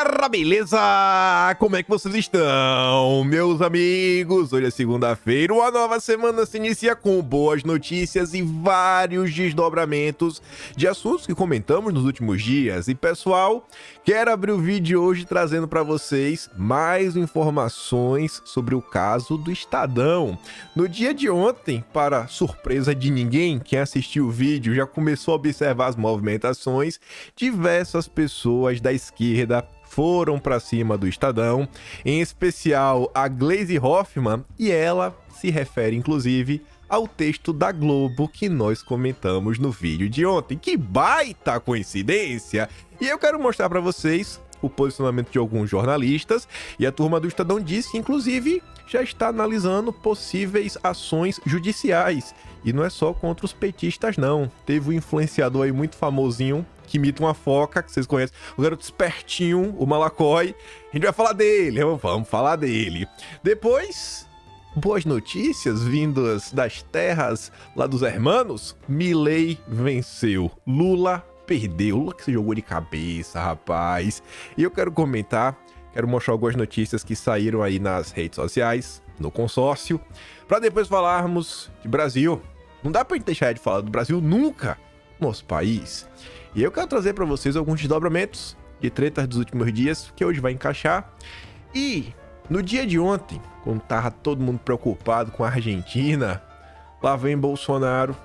Galera, beleza? Como é que vocês estão, meus amigos? Hoje é segunda-feira, uma nova semana se inicia com boas notícias e vários desdobramentos de assuntos que comentamos nos últimos dias. E pessoal, quero abrir o vídeo hoje trazendo para vocês mais informações sobre o caso do Estadão. No dia de ontem, para surpresa de ninguém, quem assistiu o vídeo já começou a observar as movimentações. Diversas pessoas da esquerda foram para cima do Estadão, em especial a Gleisi Hoffmann, e ela se refere inclusive ao texto da Globo que nós comentamos no vídeo de ontem. Que baita coincidência! E eu quero mostrar para vocês o posicionamento de alguns jornalistas, e a turma do Estadão disse que inclusive já está analisando possíveis ações judiciais. E não é só contra os petistas não. Teve um influenciador aí muito famosinho que imita uma foca, que vocês conhecem, o garoto espertinho, o Malacói. A gente vai falar dele, vamos falar dele. Depois, boas notícias vindas das terras lá dos hermanos. Milei venceu, Lula perdeu. Lula que se jogou de cabeça, rapaz. E eu quero comentar, quero mostrar algumas notícias que saíram aí nas redes sociais, no consórcio, para depois falarmos de Brasil. Não dá pra gente deixar de falar do Brasil nunca, nosso país. E eu quero trazer para vocês alguns desdobramentos de tretas dos últimos dias, que hoje vai encaixar. E no dia de ontem, quando tava todo mundo preocupado com a Argentina, lá vem Bolsonaro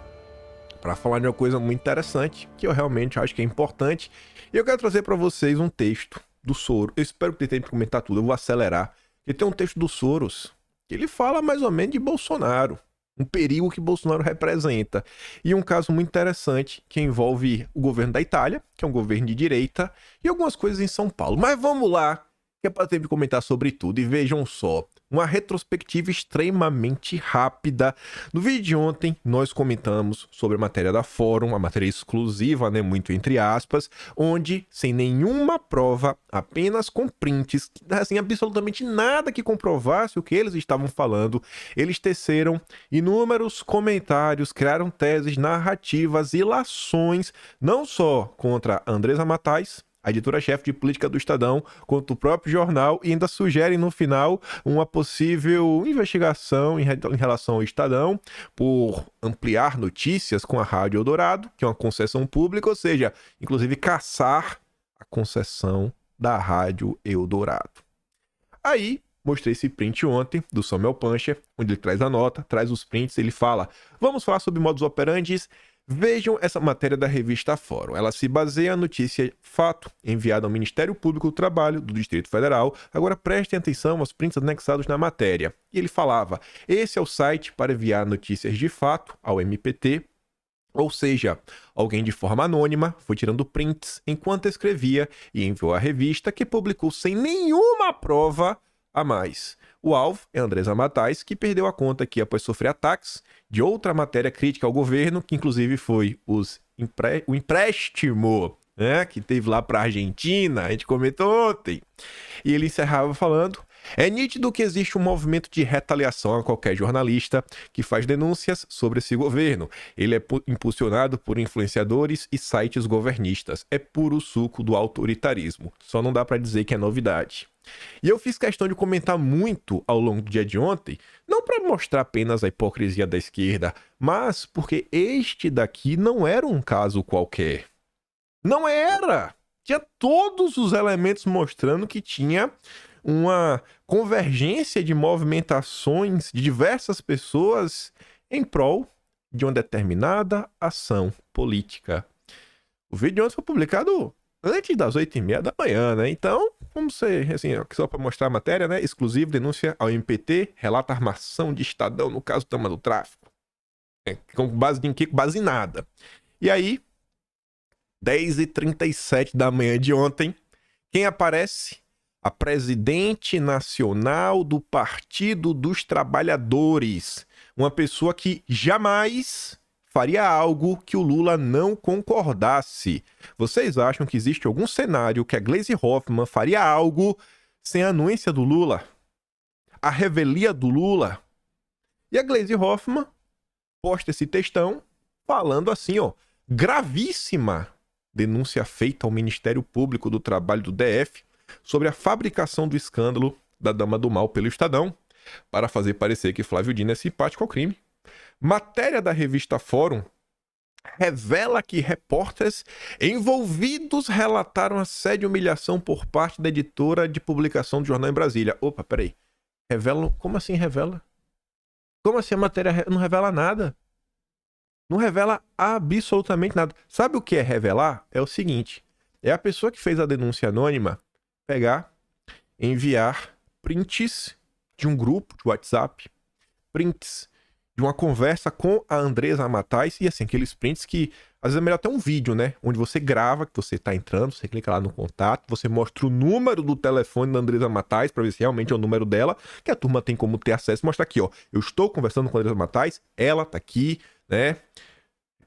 para falar de uma coisa muito interessante, que eu realmente acho que é importante. E eu quero trazer para vocês um texto do Soros. Eu espero que tenha que comentar tudo, eu vou acelerar. E tem um texto do Soros, que ele fala mais ou menos de Bolsonaro, um perigo que Bolsonaro representa. E um caso muito interessante que envolve o governo da Itália, que é um governo de direita, e algumas coisas em São Paulo. Mas vamos lá, que é para ter que comentar sobre tudo. E vejam só, uma retrospectiva extremamente rápida. No vídeo de ontem, nós comentamos sobre a matéria da Fórum, a matéria exclusiva, né, muito entre aspas, onde, sem nenhuma prova, apenas com prints, assim, absolutamente nada que comprovasse o que eles estavam falando, eles teceram inúmeros comentários, criaram teses, narrativas, ilações, não só contra Andresa Matais, a editora-chefe de política do Estadão, quanto o próprio jornal, e ainda sugerem no final uma possível investigação em relação ao Estadão por ampliar notícias com a Rádio Eldorado, que é uma concessão pública, ou seja, inclusive caçar a concessão da Rádio Eldorado. Aí, mostrei esse print ontem do Samuel Pancher, onde ele traz a nota, traz os prints, ele fala: vamos falar sobre modus operandi. Vejam essa matéria da revista Fórum. Ela se baseia na notícia fato enviada ao Ministério Público do Trabalho do Distrito Federal. Agora prestem atenção aos prints anexados na matéria. E ele falava: esse é o site para enviar notícias de fato ao MPT. Ou seja, alguém de forma anônima foi tirando prints enquanto escrevia e enviou à revista, que publicou sem nenhuma prova a mais. O alvo é Andresa Matais, que perdeu a conta aqui após sofrer ataques de outra matéria crítica ao governo, que inclusive foi o empréstimo, né, que teve lá para a Argentina, a gente comentou ontem. E ele encerrava falando: é nítido que existe um movimento de retaliação a qualquer jornalista que faz denúncias sobre esse governo. Ele é impulsionado por influenciadores e sites governistas. É puro suco do autoritarismo. Só não dá para dizer que é novidade. E eu fiz questão de comentar muito ao longo do dia de ontem, não para mostrar apenas a hipocrisia da esquerda, mas porque este daqui não era um caso qualquer. Não era! Tinha todos os elementos mostrando que tinha uma convergência de movimentações de diversas pessoas em prol de uma determinada ação política. O vídeo de ontem foi publicado antes das 8h30 da manhã, né? Então, vamos ser, assim, só para mostrar a matéria, né? Exclusivo, denúncia ao MPT, relata armação de Estadão no caso Dama do Tráfico. Com base em quê? Com base em nada. E aí, 10h37 da manhã de ontem, quem aparece? A presidente nacional do Partido dos Trabalhadores. Uma pessoa que jamais faria algo que o Lula não concordasse. Vocês acham que existe algum cenário que a Gleisi Hoffmann faria algo sem a anuência do Lula? A revelia do Lula? E a Gleisi Hoffmann posta esse textão falando assim, ó: gravíssima denúncia feita ao Ministério Público do Trabalho do DF sobre a fabricação do escândalo da Dama do Mal pelo Estadão, para fazer parecer que Flávio Dino é simpático ao crime. Matéria da revista Fórum revela que repórteres envolvidos relataram assédio e humilhação por parte da editora de publicação do jornal em Brasília. Opa, peraí. Revela? Como assim revela? Como assim a matéria não revela nada? Não revela absolutamente nada. Sabe o que é revelar? É o seguinte. É a pessoa que fez a denúncia anônima pegar, enviar prints de um grupo de WhatsApp, prints de uma conversa com a Andresa Matais, e assim, aqueles prints que, às vezes é melhor até um vídeo, né? Onde você grava, que você tá entrando, você clica lá no contato, você mostra o número do telefone da Andresa Matais, pra ver se realmente é o número dela, que a turma tem como ter acesso. Mostra aqui, ó, eu estou conversando com a Andresa Matais, ela tá aqui, né?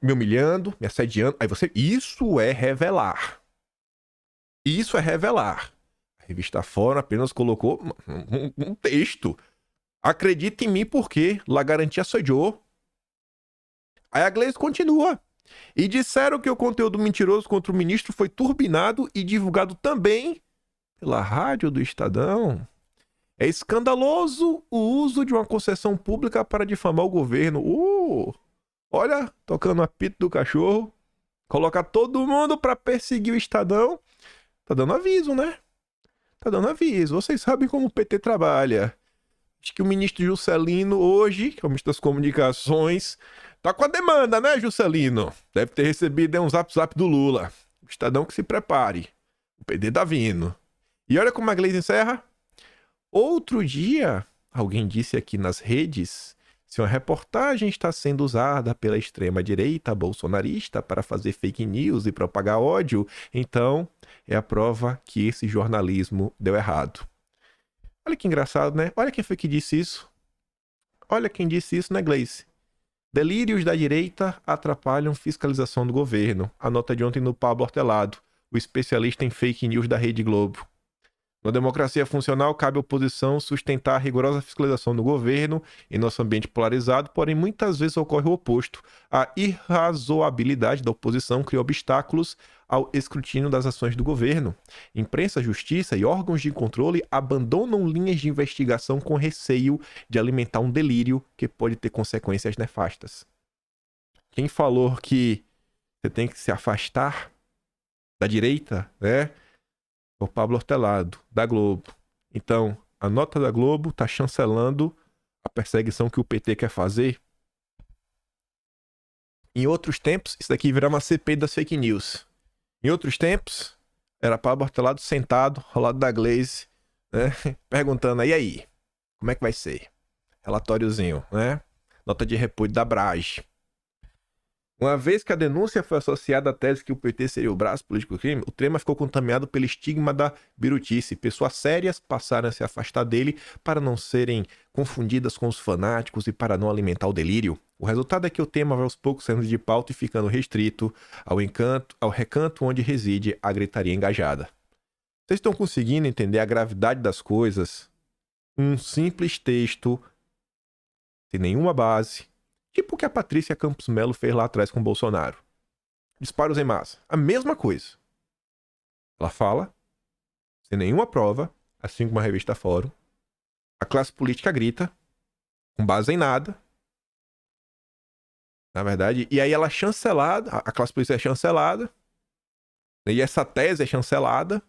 Me humilhando, me assediando. Aí você... Isso é revelar. Isso é revelar. A revista Fórum apenas colocou um texto. Acredita em mim porque La Garantia assediou. Aí a Gleice continua. E disseram que o conteúdo mentiroso contra o ministro foi turbinado e divulgado também pela rádio do Estadão. É escandaloso o uso de uma concessão pública para difamar o governo. Olha, tocando o apito do cachorro. Colocar todo mundo para perseguir o Estadão. Tá dando aviso, né? Tá dando aviso. Vocês sabem como o PT trabalha. Acho que o ministro Juscelino hoje, que é o ministro das Comunicações, tá com a demanda, né, Juscelino? Deve ter recebido um zap do Lula. O Estadão que se prepare. O PD tá vindo. E olha como a Gleice encerra. Outro dia, alguém disse aqui nas redes, se uma reportagem está sendo usada pela extrema-direita bolsonarista para fazer fake news e propagar ódio, então é a prova que esse jornalismo deu errado. Olha que engraçado, né? Olha quem foi que disse isso. Olha quem disse isso, né, Gleice? Delírios da direita atrapalham fiscalização do governo. A nota de ontem no Pablo Hortelado, o especialista em fake news da Rede Globo. Na democracia funcional, cabe à oposição sustentar a rigorosa fiscalização do governo em nosso ambiente polarizado, porém muitas vezes ocorre o oposto. A irrazoabilidade da oposição cria obstáculos ao escrutínio das ações do governo. Imprensa, justiça e órgãos de controle abandonam linhas de investigação com receio de alimentar um delírio que pode ter consequências nefastas. Quem falou que você tem que se afastar da direita, né? O Pablo Hortelado, da Globo. Então, a nota da Globo está chancelando a perseguição que o PT quer fazer. Em outros tempos, isso daqui virá uma CPI das fake news. Em outros tempos, era Pablo Hortelado sentado ao lado da Gleice, né? Perguntando, e aí? Como é que vai ser? Relatóriozinho, né? Nota de repúdio da Brage. Uma vez que a denúncia foi associada à tese que o PT seria o braço político do crime, o tema ficou contaminado pelo estigma da birutice. Pessoas sérias passaram a se afastar dele para não serem confundidas com os fanáticos e para não alimentar o delírio. O resultado é que o tema vai aos poucos saindo de pauta e ficando restrito ao recanto onde reside a gritaria engajada. Vocês estão conseguindo entender a gravidade das coisas? Um simples texto, sem nenhuma base, tipo o que a Patrícia Campos Melo fez lá atrás com o Bolsonaro. Disparos em massa. A mesma coisa. Ela fala, sem nenhuma prova, assim como a revista Fórum. A classe política grita, com base em nada. Na verdade, e aí ela é chancelada, a classe política é chancelada, e essa tese é chancelada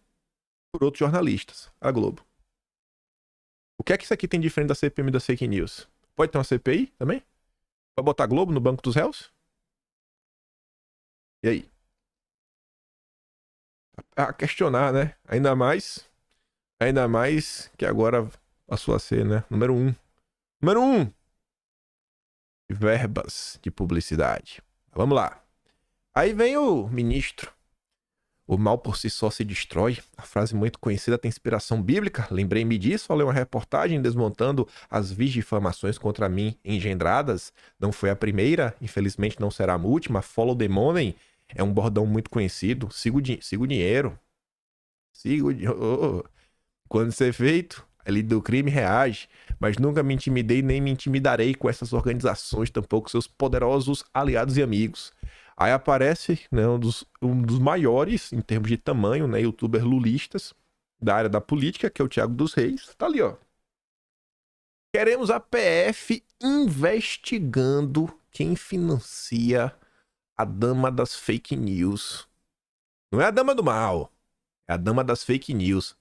por outros jornalistas, a Globo. O que é que isso aqui tem diferente da CPMI das fake news? Pode ter uma CPI também? Vai botar Globo no banco dos réus? E aí? A questionar, né? Ainda mais que agora passou a ser, né? Número 1. Número 1. Verbas de publicidade. Vamos lá. Aí vem o ministro. O mal por si só se destrói. A frase muito conhecida tem inspiração bíblica. Lembrei-me disso ao ler uma reportagem desmontando as vis difamações contra mim engendradas. Não foi a primeira, infelizmente não será a última. Follow the money é um bordão muito conhecido. Siga o dinheiro. Quando isso é feito, a lei do crime reage. Mas nunca me intimidei nem me intimidarei com essas organizações, tampouco seus poderosos aliados e amigos. Aí aparece, né, um dos maiores, em termos de tamanho, né, youtubers lulistas, da área da política, que é o Thiago dos Reis. Tá ali, ó. Queremos a PF investigando quem financia a dama das fake news. Não é a dama do mal, é a dama das fake news.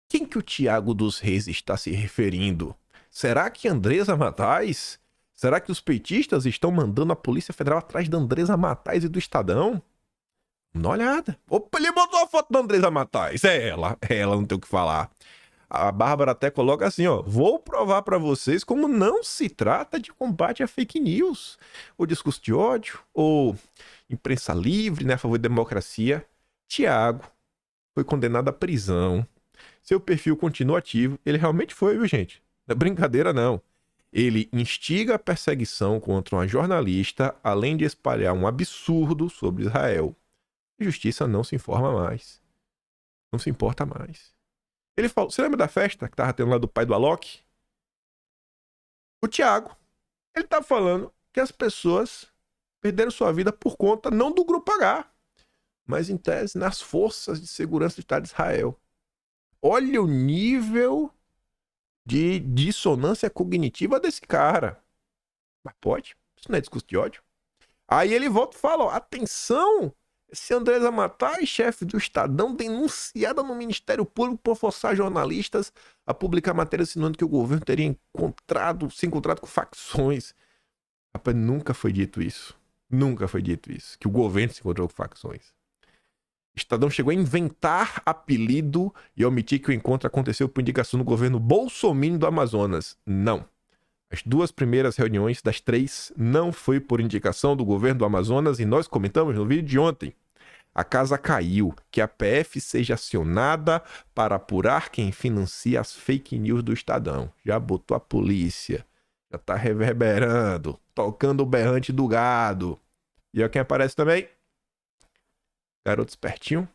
Quem que o Thiago dos Reis está se referindo? Será que Andresa Matais? Será que os petistas estão mandando a Polícia Federal atrás da Andresa Matais e do Estadão? Dá uma olhada. Opa, ele botou a foto da Andresa Matais. É ela, não tem o que falar. A Bárbara até coloca assim, ó. Vou provar pra vocês como não se trata de combate a fake news, ou discurso de ódio, ou imprensa livre, né, a favor da democracia. Thiago foi condenado à prisão. Seu perfil continua ativo. Ele realmente foi, viu, gente? Não é brincadeira, não. Ele instiga a perseguição contra uma jornalista, além de espalhar um absurdo sobre Israel. A justiça não se informa mais. Não se importa mais. Ele falou... Você lembra da festa que tava tendo lá do pai do Alok? O Thiago. Ele tá falando que as pessoas perderam sua vida por conta, não do Grupo H, mas, em tese, nas forças de segurança do Estado de Israel. Olha o nível de dissonância cognitiva desse cara. Mas pode? Isso não é discurso de ódio? Aí ele volta e fala, ó, atenção, esse Andresa Matais, chefe do Estadão, denunciada no Ministério Público por forçar jornalistas a publicar matérias insinuando que o governo teria se encontrado com facções. Rapaz, nunca foi dito isso. Nunca foi dito isso, que o governo se encontrou com facções. O Estadão chegou a inventar apelido e omitir que o encontro aconteceu por indicação do governo bolsominion do Amazonas. Não. As duas primeiras reuniões das 3 não foi por indicação do governo do Amazonas e nós comentamos no vídeo de ontem. A casa caiu, que a PF seja acionada para apurar quem financia as fake news do Estadão. Já botou a polícia, já tá reverberando, tocando o berrante do gado. E olha quem aparece também. Garoto espertinho.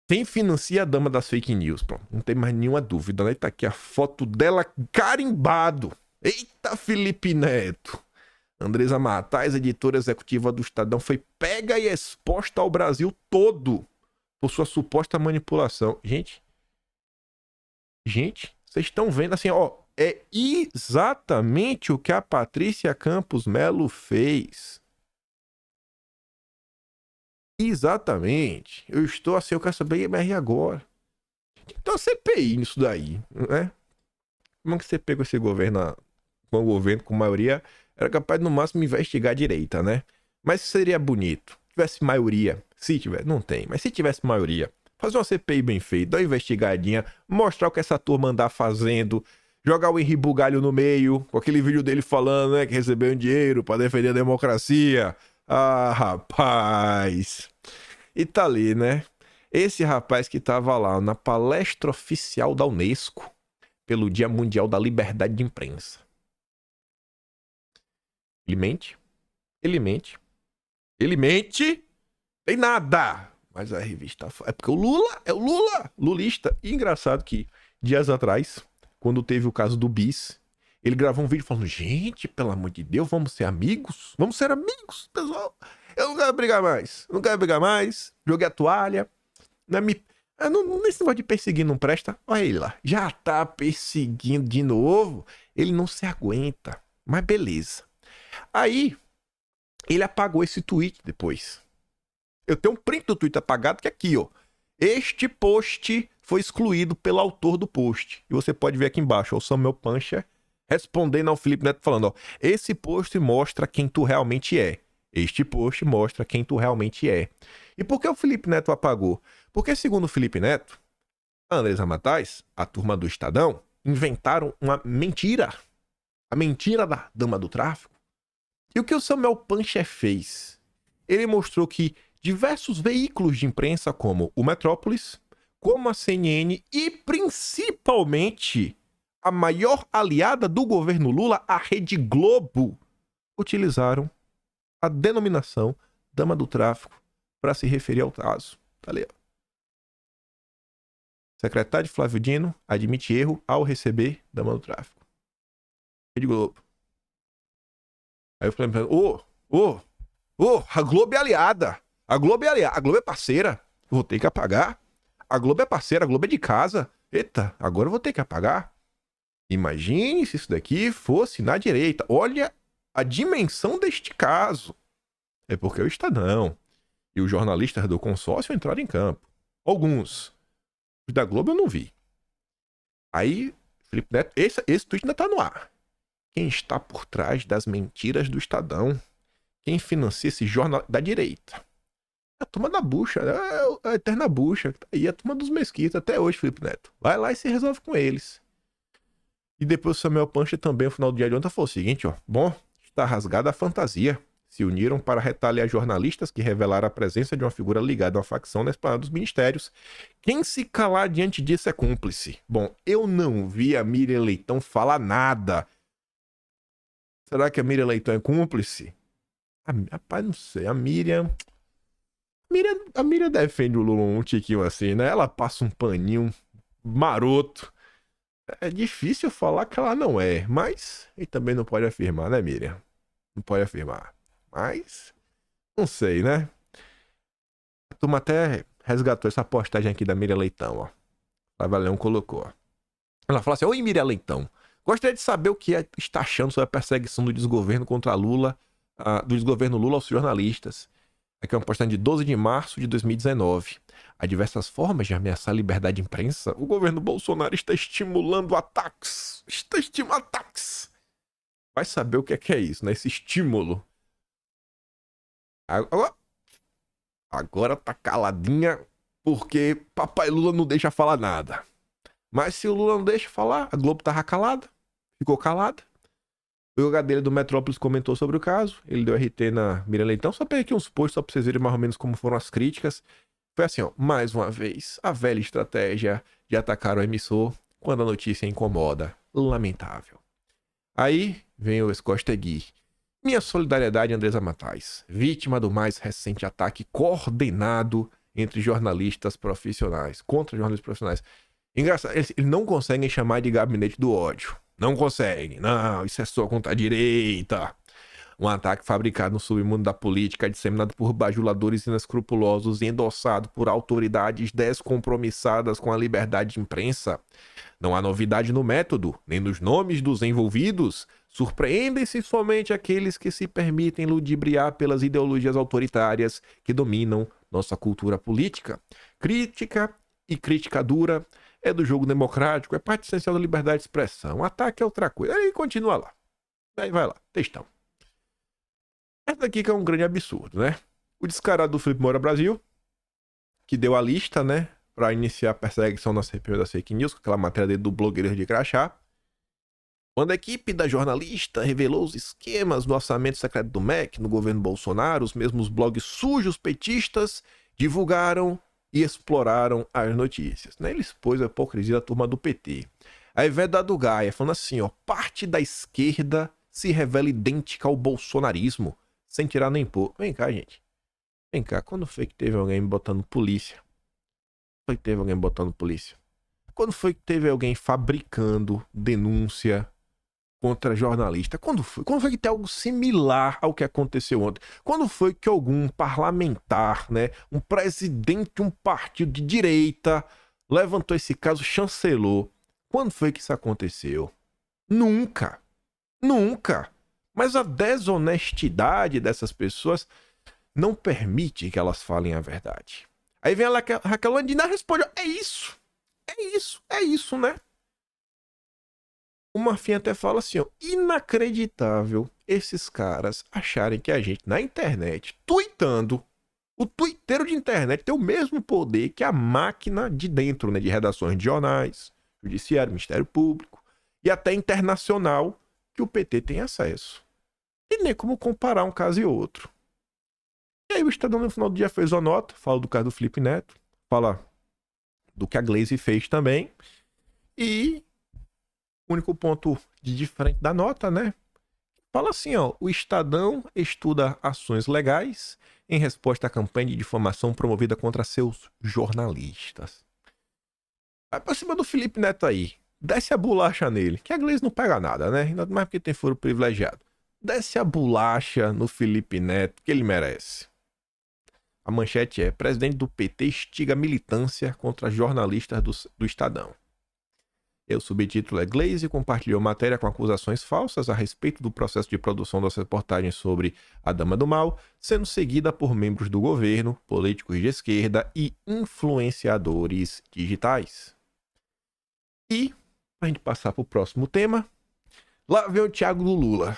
Quem financia a dama das fake news? Pronto, não tem mais nenhuma dúvida, né? Tá aqui a foto dela carimbado. Eita, Felipe Neto. Andresa Matais, editora executiva do Estadão, foi pega e exposta ao Brasil todo por sua suposta manipulação. Gente, vocês estão vendo assim, ó, é exatamente o que a Patrícia Campos Melo fez. Exatamente. Eu estou assim, eu quero saber, mas e agora? Então a CPI nisso daí, né? Como é que você pegou esse governo, com o governo com maioria, era capaz no máximo investigar a direita, né? Mas seria bonito. Se tivesse maioria, se tiver, não tem, mas se tivesse maioria, fazer uma CPI bem feita, dar uma investigadinha, mostrar o que essa turma anda fazendo, jogar o Henri Bugalho no meio, com aquele vídeo dele falando, né, que recebeu um dinheiro para defender a democracia. Ah, rapaz. E tá ali, né? Esse rapaz que tava lá na palestra oficial da Unesco pelo Dia Mundial da Liberdade de Imprensa. Ele mente? Ele mente? Ele mente? Tem nada! Mas a revista... É porque o Lula é o Lula! Lulista. E engraçado que, dias atrás, quando teve o caso do Bis, ele gravou um vídeo falando, gente, pelo amor de Deus, vamos ser amigos? Vamos ser amigos, pessoal. Eu não quero brigar mais. Não quero brigar mais. Joguei a toalha. Nesse negócio de perseguir não presta. Olha ele lá. Já tá perseguindo de novo. Ele não se aguenta. Mas beleza. Aí, ele apagou esse tweet depois. Eu tenho um print do tweet apagado que é aqui, ó. Este post foi excluído pelo autor do post. E você pode ver aqui embaixo, ó, o Samuel Puncher respondendo ao Felipe Neto falando, ó, esse post mostra quem tu realmente é. Este post mostra quem tu realmente é. E por que o Felipe Neto apagou? Porque, segundo o Felipe Neto, a Andresa Matais, a turma do Estadão, inventaram uma mentira. A mentira da dama do tráfico. E o que o Samuel Puncher fez? Ele mostrou que diversos veículos de imprensa, como o Metrópolis, como a CNN e, principalmente, a maior aliada do governo Lula, a Rede Globo, utilizaram a denominação dama do tráfico para se referir ao caso. Tá ali, ó. Secretário Flávio Dino admite erro ao receber dama do tráfico. Rede Globo. Aí eu falei, a Globo é aliada. A Globo é aliada. A Globo é parceira. Vou ter que apagar. A Globo é parceira, a Globo é de casa. Eita, agora eu vou ter que apagar. Imagine se isso daqui fosse na direita. Olha a dimensão deste caso. É porque é o Estadão e os jornalistas do consórcio entraram em campo. Alguns. Os da Globo eu não vi. Aí, Felipe Neto, esse tweet ainda tá no ar. Quem está por trás das mentiras do Estadão? Quem financia esse jornal da direita? A turma da bucha, a eterna bucha. E a turma dos mesquitos até hoje, Felipe Neto. Vai lá e se resolve com eles. E depois o Samuel Pancha também, no final do dia de ontem, falou o seguinte, ó. Bom, está rasgada a fantasia. Se uniram para retaliar jornalistas que revelaram a presença de uma figura ligada a uma facção na esplanada dos ministérios. Quem se calar diante disso é cúmplice. Bom, eu não vi a Miriam Leitão falar nada. Será que a Miriam Leitão é cúmplice? Rapaz, não sei. A Miriam defende o Lula um tiquinho assim, né? Ela passa um paninho maroto. É difícil falar que ela não é, mas ele também não pode afirmar, né, Miriam? Não pode afirmar. Mas, não sei, né? A turma até resgatou essa postagem aqui da Miriam Leitão, ó. A Valeu colocou, ó. Ela fala assim, oi, Miriam Leitão. Gostaria de saber o que está achando sobre a perseguição do desgoverno contra Lula, do desgoverno Lula aos jornalistas. Aqui é uma postagem de 12 de março de 2019. Há diversas formas de ameaçar a liberdade de imprensa. O governo Bolsonaro está estimulando ataques. Está estimulando ataques. Vai saber o que é isso, né? Esse estímulo. Agora tá caladinha porque papai Lula não deixa falar nada. Mas se o Lula não deixa falar, a Globo tava calada. Ficou calada. O jogador dele do Metrópolis comentou sobre o caso. Ele deu RT na Miriam Leitão. Só peguei aqui uns posts só pra vocês verem mais ou menos como foram as críticas. Foi assim, ó. Mais uma vez, a velha estratégia de atacar o emissor quando a notícia incomoda. Lamentável. Aí vem o Escostegui. Minha solidariedade, Andresa Matais, vítima do mais recente ataque coordenado entre jornalistas profissionais, contra jornalistas profissionais. Engraçado, eles não conseguem chamar de gabinete do ódio. Não conseguem. Não, isso é só contra a direita. Um ataque fabricado no submundo da política, disseminado por bajuladores inescrupulosos e endossado por autoridades descompromissadas com a liberdade de imprensa. Não há novidade no método, nem nos nomes dos envolvidos. Surpreendem-se somente aqueles que se permitem ludibriar pelas ideologias autoritárias que dominam nossa cultura política. Crítica e crítica dura é do jogo democrático, é parte essencial da liberdade de expressão. Ataque é outra coisa. Aí continua lá. Aí vai lá, textão. Essa daqui que é um grande absurdo, né? O descarado do Felipe Moura Brasil, que deu a lista, né, para iniciar a perseguição na CPI das fake news, com aquela matéria dele do blogueiro de crachá. Quando a equipe da jornalista revelou os esquemas do orçamento secreto do MEC no governo Bolsonaro, os mesmos blogs sujos petistas divulgaram e exploraram as notícias, né? Ele expôs a hipocrisia da turma do PT. A Ivete do Gaia falando assim, ó, parte da esquerda se revela idêntica ao bolsonarismo, sem tirar nem pôr. Vem cá, gente. Vem cá, quando foi que teve alguém botando polícia? Foi que teve alguém botando polícia? Quando foi que teve alguém fabricando denúncia contra jornalista? Quando foi? Quando foi que tem algo similar ao que aconteceu ontem? Quando foi que algum parlamentar, né, um presidente de um partido de direita levantou esse caso, chancelou? Quando foi que isso aconteceu? Nunca. Nunca. Mas a desonestidade dessas pessoas não permite que elas falem a verdade. Aí vem a Raquel Landina e responde, é isso. É isso, né? O Marfim até fala assim, ó, inacreditável esses caras acharem que a gente na internet, tuitando, o tuiteiro de internet tem o mesmo poder que a máquina de dentro, né, de redações de jornais, judiciário, Ministério Público e até internacional que o PT tem acesso. E nem como comparar um caso e outro. E aí o Estadão no final do dia fez uma nota, fala do caso do Felipe Neto, fala do que a Glaze fez também, e o único ponto de diferente da nota, né? Fala assim, ó, o Estadão estuda ações legais em resposta à campanha de difamação promovida contra seus jornalistas. Vai pra cima do Felipe Neto aí, desce a bolacha nele, que a Glaze não pega nada, né? Ainda mais porque tem foro privilegiado. Desce a bolacha no Felipe Neto, que ele merece. A manchete é: presidente do PT instiga militância contra jornalistas do Estadão. E o subtítulo é: Glaze compartilhou matéria com acusações falsas a respeito do processo de produção das reportagens sobre a Dama do Mal, sendo seguida por membros do governo, políticos de esquerda e influenciadores digitais. E, para a gente passar para o próximo tema, lá vem o Thiago do Lula.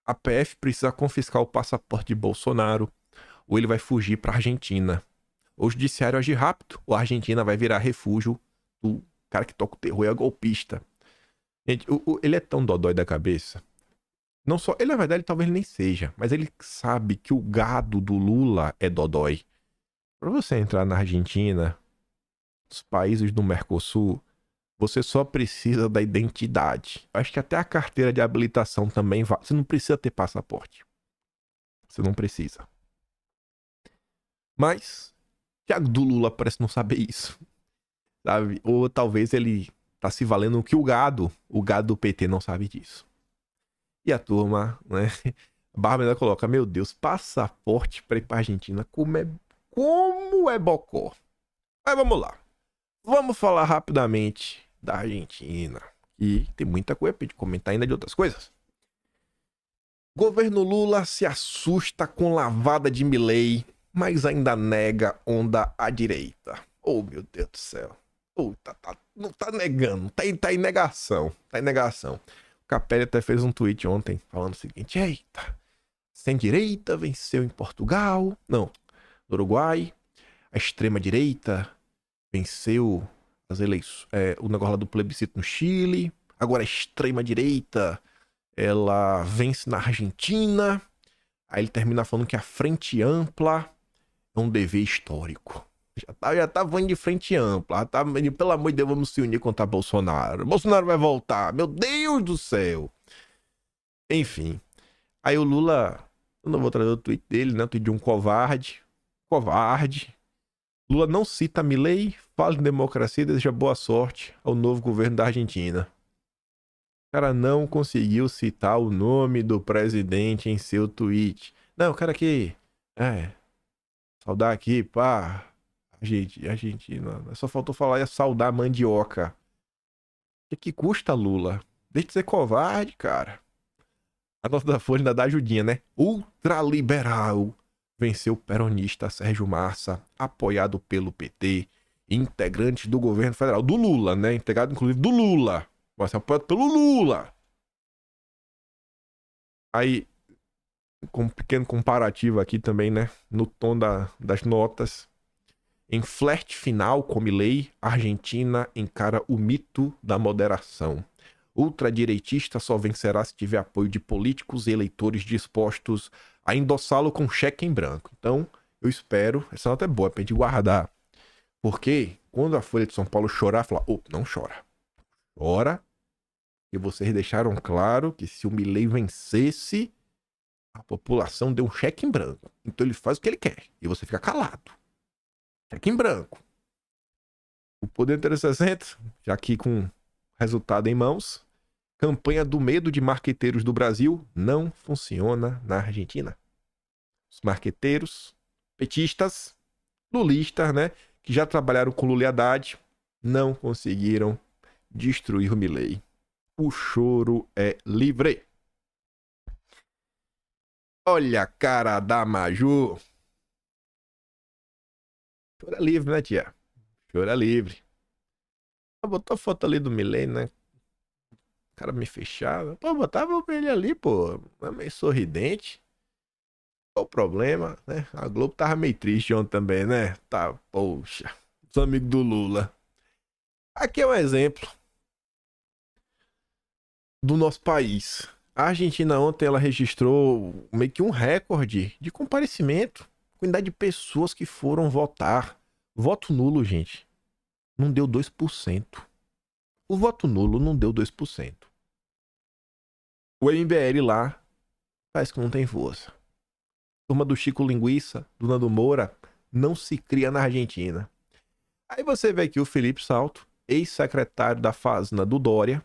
A PF precisa confiscar o passaporte de Bolsonaro ou ele vai fugir para a Argentina. O judiciário agir rápido ou a Argentina vai virar refúgio do cara que toca o terror e é golpista. Gente, ele é tão dodói da cabeça. Não só, ele na verdade ele talvez nem seja, mas ele sabe que o gado do Lula é dodói. Para você entrar na Argentina, nos países do Mercosul, você só precisa da identidade. Acho que até a carteira de habilitação também vai. Você não precisa ter passaporte. Você não precisa. Mas Thiago do Lula parece não saber isso. Sabe? Ou talvez ele tá se valendo que o gado do PT não sabe disso. E a turma, né? A Bárbara coloca: meu Deus, passaporte pra ir pra Argentina, como é bocó. Mas vamos lá. Vamos falar rapidamente da Argentina. E tem muita coisa pra gente comentar ainda de outras coisas. Governo Lula se assusta com lavada de Milei, mas ainda nega onda à direita. Oh, meu Deus do céu. Oh, não tá negando, tá em negação. Tá em negação. O Capelli até fez um tweet ontem falando o seguinte: eita, sem direita venceu em Portugal. Não, no Uruguai. A extrema-direita venceu as eleições, o negócio lá do plebiscito no Chile. Agora a extrema-direita, ela vence na Argentina. Aí ele termina falando que a frente ampla é um dever histórico. Já tá voando de frente ampla. Tá, pelo amor de Deus, vamos se unir contra Bolsonaro. Bolsonaro vai voltar. Meu Deus do céu. Enfim. Aí o Lula... Eu não vou trazer o tweet dele, né? O tweet de um covarde. Covarde. Lula não cita Milei, fala em democracia e deseja boa sorte ao novo governo da Argentina. O cara não conseguiu citar o nome do presidente em seu tweet. Não, o cara aqui... saudar aqui, pá... Argentina. Só faltou falar ia saudar a mandioca. O que custa, Lula? Deixa de ser covarde, cara. A nota da Folha ainda dá ajudinha, né? Ultraliberal venceu o peronista Sérgio Massa, apoiado pelo PT, integrantes do governo federal. Do Lula, né? Integrado, inclusive, do Lula. Vai ser apoiado pelo Lula. Aí, com um pequeno comparativo aqui também, né? No tom das notas. Em flerte final com Milei, a Argentina encara o mito da moderação. Ultradireitista só vencerá se tiver apoio de políticos e eleitores dispostos a endossá-lo com cheque em branco. Então, eu espero, essa nota é boa pra gente guardar. Porque quando a Folha de São Paulo chorar, falar: não chora. Chora. E vocês deixaram claro que se o Milei vencesse, a população deu um cheque em branco. Então ele faz o que ele quer. E você fica calado. Cheque em branco. O Poder 360, já aqui com resultado em mãos, campanha do medo de marqueteiros do Brasil não funciona na Argentina. Os marqueteiros, petistas, lulistas, né, que já trabalharam com Lula e Haddad, não conseguiram destruir o Milei. O choro é livre. Olha a cara da Maju. Choro é livre, né, tia? Choro é livre. Botou a foto ali do Milei, né? O cara me fechava. Pô, botava ele ali, pô. Meio sorridente. Qual o problema, né? A Globo tava meio triste ontem também, né? Tá, poxa. Os amigos do Lula. Aqui é um exemplo do nosso país. A Argentina ontem, ela registrou meio que um recorde de comparecimento. Quantidade de pessoas que foram votar. Voto nulo, gente, não deu 2%. O voto nulo não deu 2%. O MBL lá parece que não tem força. Turma do Chico Linguiça, do Nando Moura, não se cria na Argentina. Aí você vê aqui o Felipe Salto, ex-secretário da Fazenda do Dória,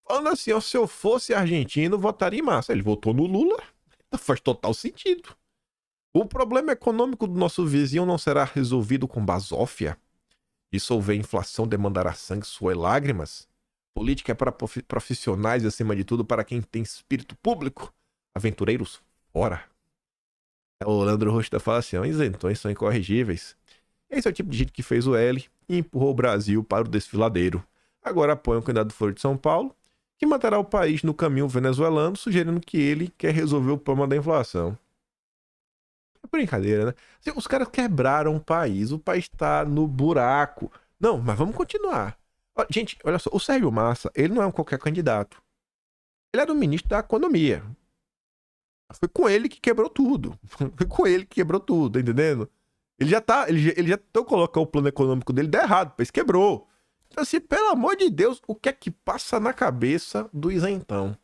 falando assim: ó, se eu fosse argentino, votaria em massa. Ele votou no Lula, faz total sentido. O problema econômico do nosso vizinho não será resolvido com basófia? Dissolver a inflação demandará sangue, suor e lágrimas? Política é para profissionais e, acima de tudo, para quem tem espírito público? Aventureiros, fora. O Leandro Rocha fala assim, isentões são incorrigíveis. Esse é o tipo de gente que fez o L e empurrou o Brasil para o desfiladeiro. Agora apoia o candidato do Foro de São Paulo, que manterá o país no caminho venezuelano, sugerindo que ele quer resolver o problema da inflação. É brincadeira, né? Assim, os caras quebraram o país tá no buraco. Não, mas vamos continuar. Gente, olha só, o Sérgio Massa, ele não é um qualquer candidato. Ele era o ministro da Economia. Foi com ele que quebrou tudo. Foi com ele que quebrou tudo, tá entendendo? Ele já tentou colocar o plano econômico dele, deu errado, pois quebrou. Então, assim, pelo amor de Deus, o que é que passa na cabeça do isentão?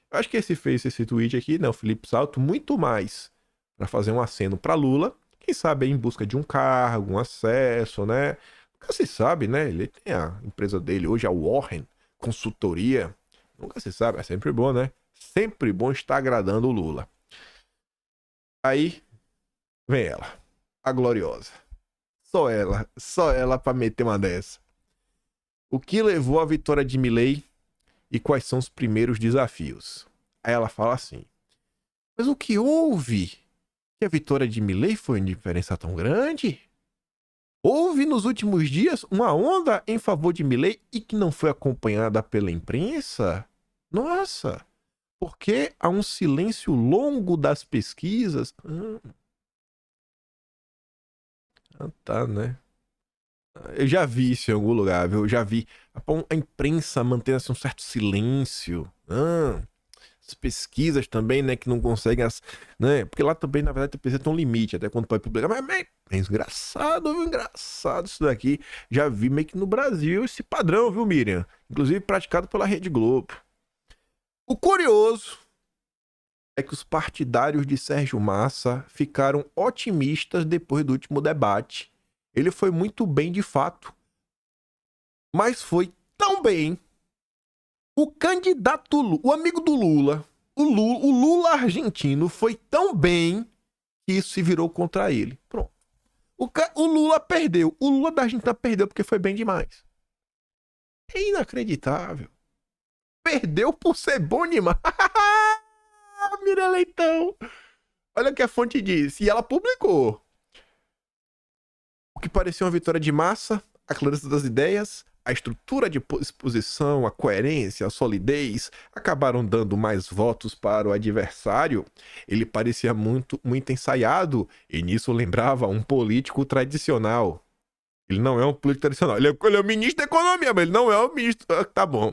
Eu acho que esse fez esse tweet aqui, né, o Felipe Salto, muito mais para fazer um aceno para Lula, quem sabe aí em busca de um cargo, um acesso, né? Nunca se sabe, né? Ele tem a empresa dele, hoje é a Warren Consultoria. Nunca se sabe, é sempre bom, né? Sempre bom estar agradando o Lula. Aí vem ela, a gloriosa. Só ela pra meter uma dessa. O que levou à vitória de Milei e quais são os primeiros desafios? Aí ela fala assim, mas o que houve? Que a vitória de Milei foi uma diferença tão grande? Houve nos últimos dias uma onda em favor de Milei e que não foi acompanhada pela imprensa? Nossa, porque há um silêncio longo das pesquisas? Tá, né? Eu já vi isso em algum lugar, viu? Eu já vi a imprensa mantendo assim, um certo silêncio. As pesquisas também, né, que não conseguem, né? Porque lá também, na verdade, a pesquisa tem um limite, até quando pode publicar. Mas é engraçado, viu? Engraçado isso daqui. Já vi meio que no Brasil esse padrão, viu, Miriam? Inclusive praticado pela Rede Globo. O curioso é que os partidários de Sérgio Massa ficaram otimistas depois do último debate. Ele foi muito bem de fato, mas foi tão bem. O candidato, o amigo do Lula, o Lula argentino foi tão bem que isso se virou contra ele. Pronto. O Lula perdeu. O Lula da Argentina perdeu porque foi bem demais. É inacreditável. Perdeu por ser bom demais. Mira Leitão. Olha o que a fonte disse. E ela publicou. O que parecia uma vitória de massa, a clareza das ideias, a estrutura de exposição, a coerência, a solidez, acabaram dando mais votos para o adversário. Ele parecia muito ensaiado e nisso lembrava um político tradicional. Ele não é um político tradicional. Ele é o ministro da Economia, mas ele não é o ministro... Tá bom.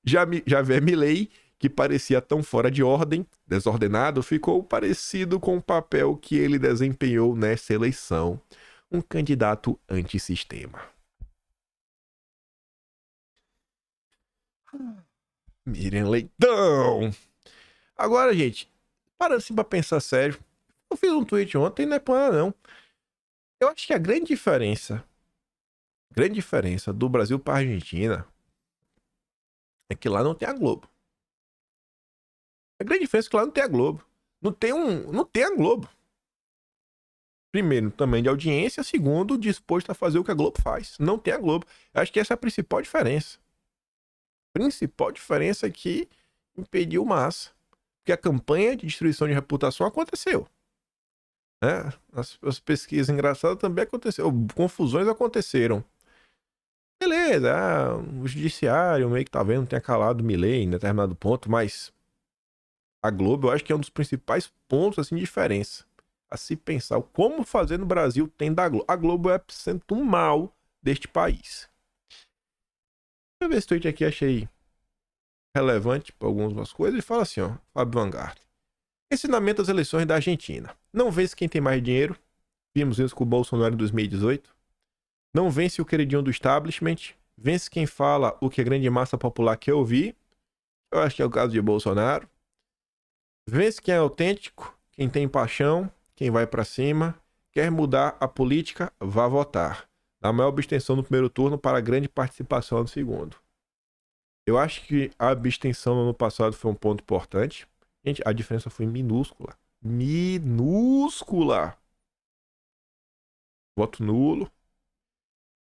Já vê Milei, que parecia tão fora de ordem, desordenado, ficou parecido com o papel que ele desempenhou nessa eleição. Um candidato antissistema. Miriam Leitão! Agora, gente, parando assim pra pensar sério, eu fiz um tweet ontem, não é plana não. Eu acho que a grande diferença do Brasil pra Argentina é que lá não tem a Globo. A grande diferença é que lá não tem a Globo. Não tem a Globo. Primeiro, também de audiência. Segundo, disposto a fazer o que a Globo faz. Não tem a Globo. Eu acho que essa é a principal diferença. A principal diferença é que impediu Massa. Porque a campanha de destruição de reputação aconteceu. Né? As pesquisas engraçadas também aconteceram. Confusões aconteceram. Beleza, o judiciário meio que tá vendo, tem calado o Milei em determinado ponto, mas a Globo eu acho que é um dos principais pontos assim, de diferença. A se pensar como fazer no Brasil tem da Globo. A Globo é o epicentro do mal deste país. Deixa eu ver esse tweet aqui, achei relevante para algumas coisas. Ele fala assim, ó, Fábio Vanguard. Ensinamento das eleições da Argentina. Não vence quem tem mais dinheiro. Vimos isso com o Bolsonaro em 2018. Não vence o queridinho do establishment. Vence quem fala o que a grande massa popular quer ouvir. Eu acho que é o caso de Bolsonaro. Vence quem é autêntico, quem tem paixão, quem vai pra cima, quer mudar a política, vá votar. Na maior abstenção no primeiro turno para a grande participação no segundo. Eu acho que a abstenção no ano passado foi um ponto importante. Gente, a diferença foi minúscula. minúscula. Voto nulo.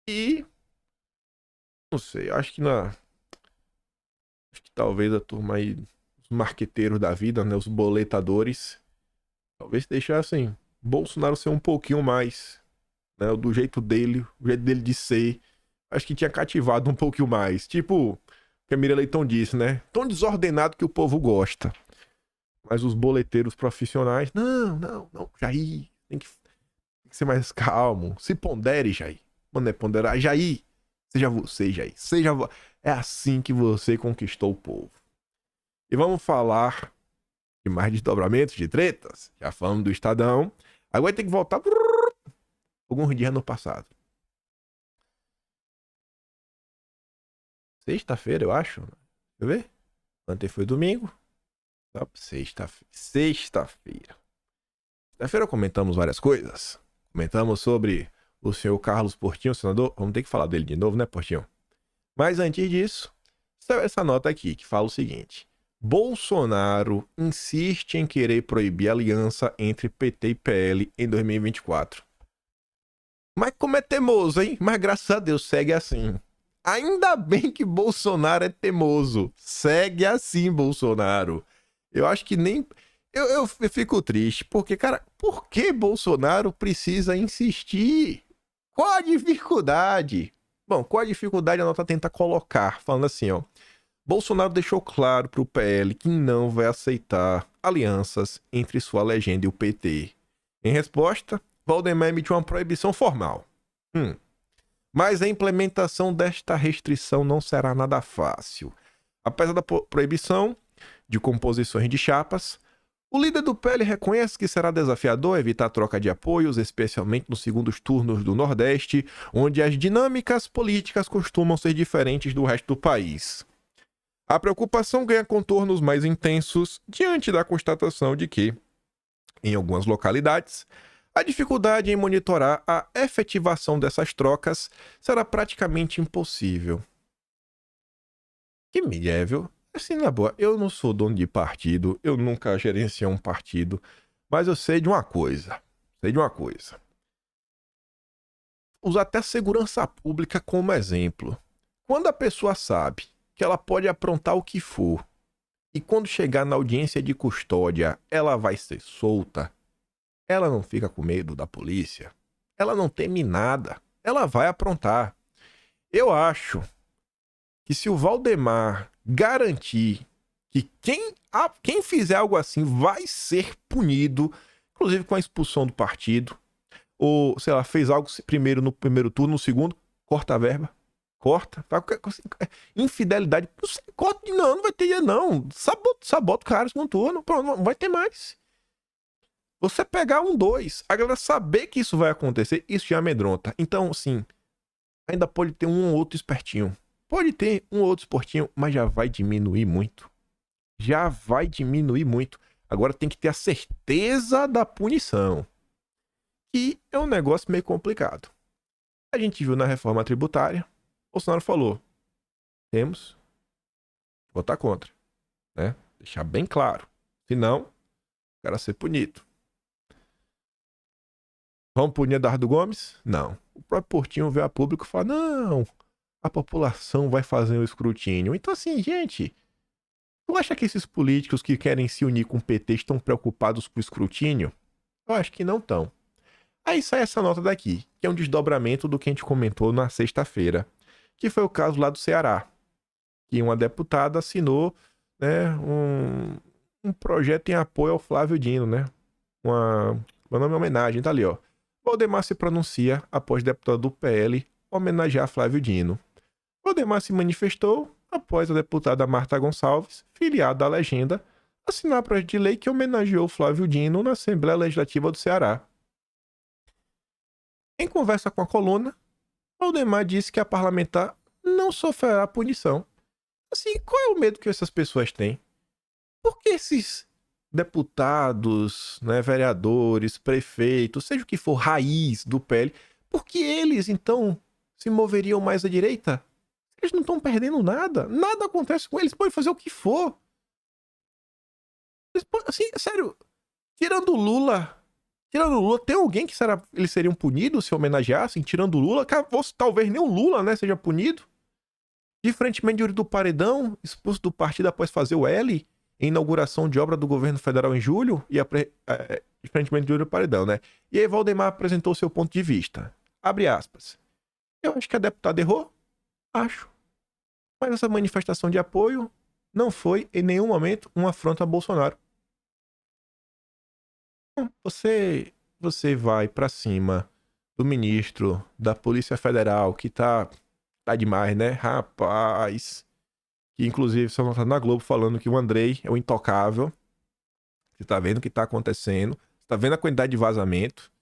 E não sei, acho que talvez a turma aí, os marqueteiros da vida, né, os boletadores, talvez deixassem Bolsonaro ser um pouquinho mais, né, do jeito dele, o jeito dele de ser. Acho que tinha cativado um pouquinho mais. Tipo, o que a Miriam Leitão disse, né? Tão desordenado que o povo gosta. Mas os boleteiros profissionais, não, Jair, tem que ser mais calmo. Se pondere, Jair. Mano, é ponderar. Jair, seja você, Jair. É assim que você conquistou o povo. E vamos falar de mais desdobramentos de tretas. Já falamos do Estadão. Agora tem que voltar alguns dias no passado. Sexta-feira, eu acho. Deixa eu ver. Ontem foi domingo. Sexta-feira. Sexta-feira comentamos várias coisas. Comentamos sobre o senhor Carlos Portinho, senador. Vamos ter que falar dele de novo, né, Portinho? Mas antes disso, saiu essa nota aqui que fala o seguinte: Bolsonaro insiste em querer proibir a aliança entre PT e PL em 2024. Mas como é teimoso, hein? Mas graças a Deus segue assim. Ainda bem que Bolsonaro é teimoso. Segue assim, Bolsonaro. Eu acho que nem. Eu fico triste, porque, cara, por que Bolsonaro precisa insistir? Qual a dificuldade? Bom, qual a dificuldade a nota tenta colocar? Falando assim, ó. Bolsonaro deixou claro pro PL que não vai aceitar alianças entre sua legenda e o PT. Em resposta, Valdemar emitiu uma proibição formal. Mas a implementação desta restrição não será nada fácil. Apesar da proibição de composições de chapas, o líder do PL reconhece que será desafiador evitar a troca de apoios, especialmente nos segundos turnos do Nordeste, onde as dinâmicas políticas costumam ser diferentes do resto do país. A preocupação ganha contornos mais intensos diante da constatação de que, em algumas localidades, a dificuldade em monitorar a efetivação dessas trocas será praticamente impossível. Que migué, viu? Assim, na boa, eu não sou dono de partido, eu nunca gerenciei um partido, mas eu sei de uma coisa. Uso até segurança pública como exemplo. Quando a pessoa sabe que ela pode aprontar o que for, e quando chegar na audiência de custódia, ela vai ser solta, ela não fica com medo da polícia, ela não teme nada, ela vai aprontar. Eu acho que se o Valdemar garantir que quem fizer algo assim vai ser punido, inclusive com a expulsão do partido, ou, sei lá, fez algo primeiro no primeiro turno, no segundo, corta a verba. Corta. Infidelidade. Corta, não vai ter, não. Sabota o cara no turno. Pronto, não vai ter mais. Você pegar 2, a galera saber que isso vai acontecer, isso já amedronta. Então, sim, ainda pode ter um ou outro espertinho. Pode ter um ou outro esportinho, mas já vai diminuir muito. Agora tem que ter a certeza da punição. Que é um negócio meio complicado. A gente viu na reforma tributária, Bolsonaro falou: temos que votar contra, né? Deixar bem claro. Senão, o cara ser punido. Vamos punir Eduardo Gomes? Não. O próprio Portinho veio a público e fala: não, a população vai fazer o escrutínio. Então, assim, gente, tu acha que esses políticos que querem se unir com o PT estão preocupados com o escrutínio? Eu acho que não estão. Aí sai essa nota daqui, que é um desdobramento do que a gente comentou na sexta-feira, que foi o caso lá do Ceará, que uma deputada assinou, né, um projeto em apoio ao Flávio Dino, né? Meu nome é homenagem, tá ali, ó. Valdemar se pronuncia após deputado do PL homenagear Flávio Dino. Valdemar se manifestou após a deputada Marta Gonçalves, filiada à legenda, assinar projeto de lei que homenageou Flávio Dino na Assembleia Legislativa do Ceará. Em conversa com a coluna, Valdemar disse que a parlamentar não sofrerá punição. Assim, qual é o medo que essas pessoas têm? Por que esses deputados, né, vereadores, prefeitos, seja o que for, raiz do PL, por que eles, então, se moveriam mais à direita? Eles não estão perdendo nada. Nada acontece com eles. Podem fazer o que for. Eles podem, assim, sério. Tirando o Lula, tem alguém que eles seriam punidos se homenageassem? Tirando o Lula, talvez nem o Lula, né, seja punido. Diferentemente de Yuri do Paredão, expulso do partido após fazer o L em inauguração de obra do governo federal em julho, diferentemente de Yuri do Paredão, né? E aí Valdemar apresentou seu ponto de vista. Abre aspas. Eu acho que a deputada errou. Acho. Mas essa manifestação de apoio não foi, em nenhum momento, uma afronta a Bolsonaro. Você vai pra cima do ministro da Polícia Federal, que tá demais, né? Rapaz. Que inclusive só tá na Globo falando que o Andrei é o intocável. Você tá vendo o que tá acontecendo. Você tá vendo a quantidade de vazamento.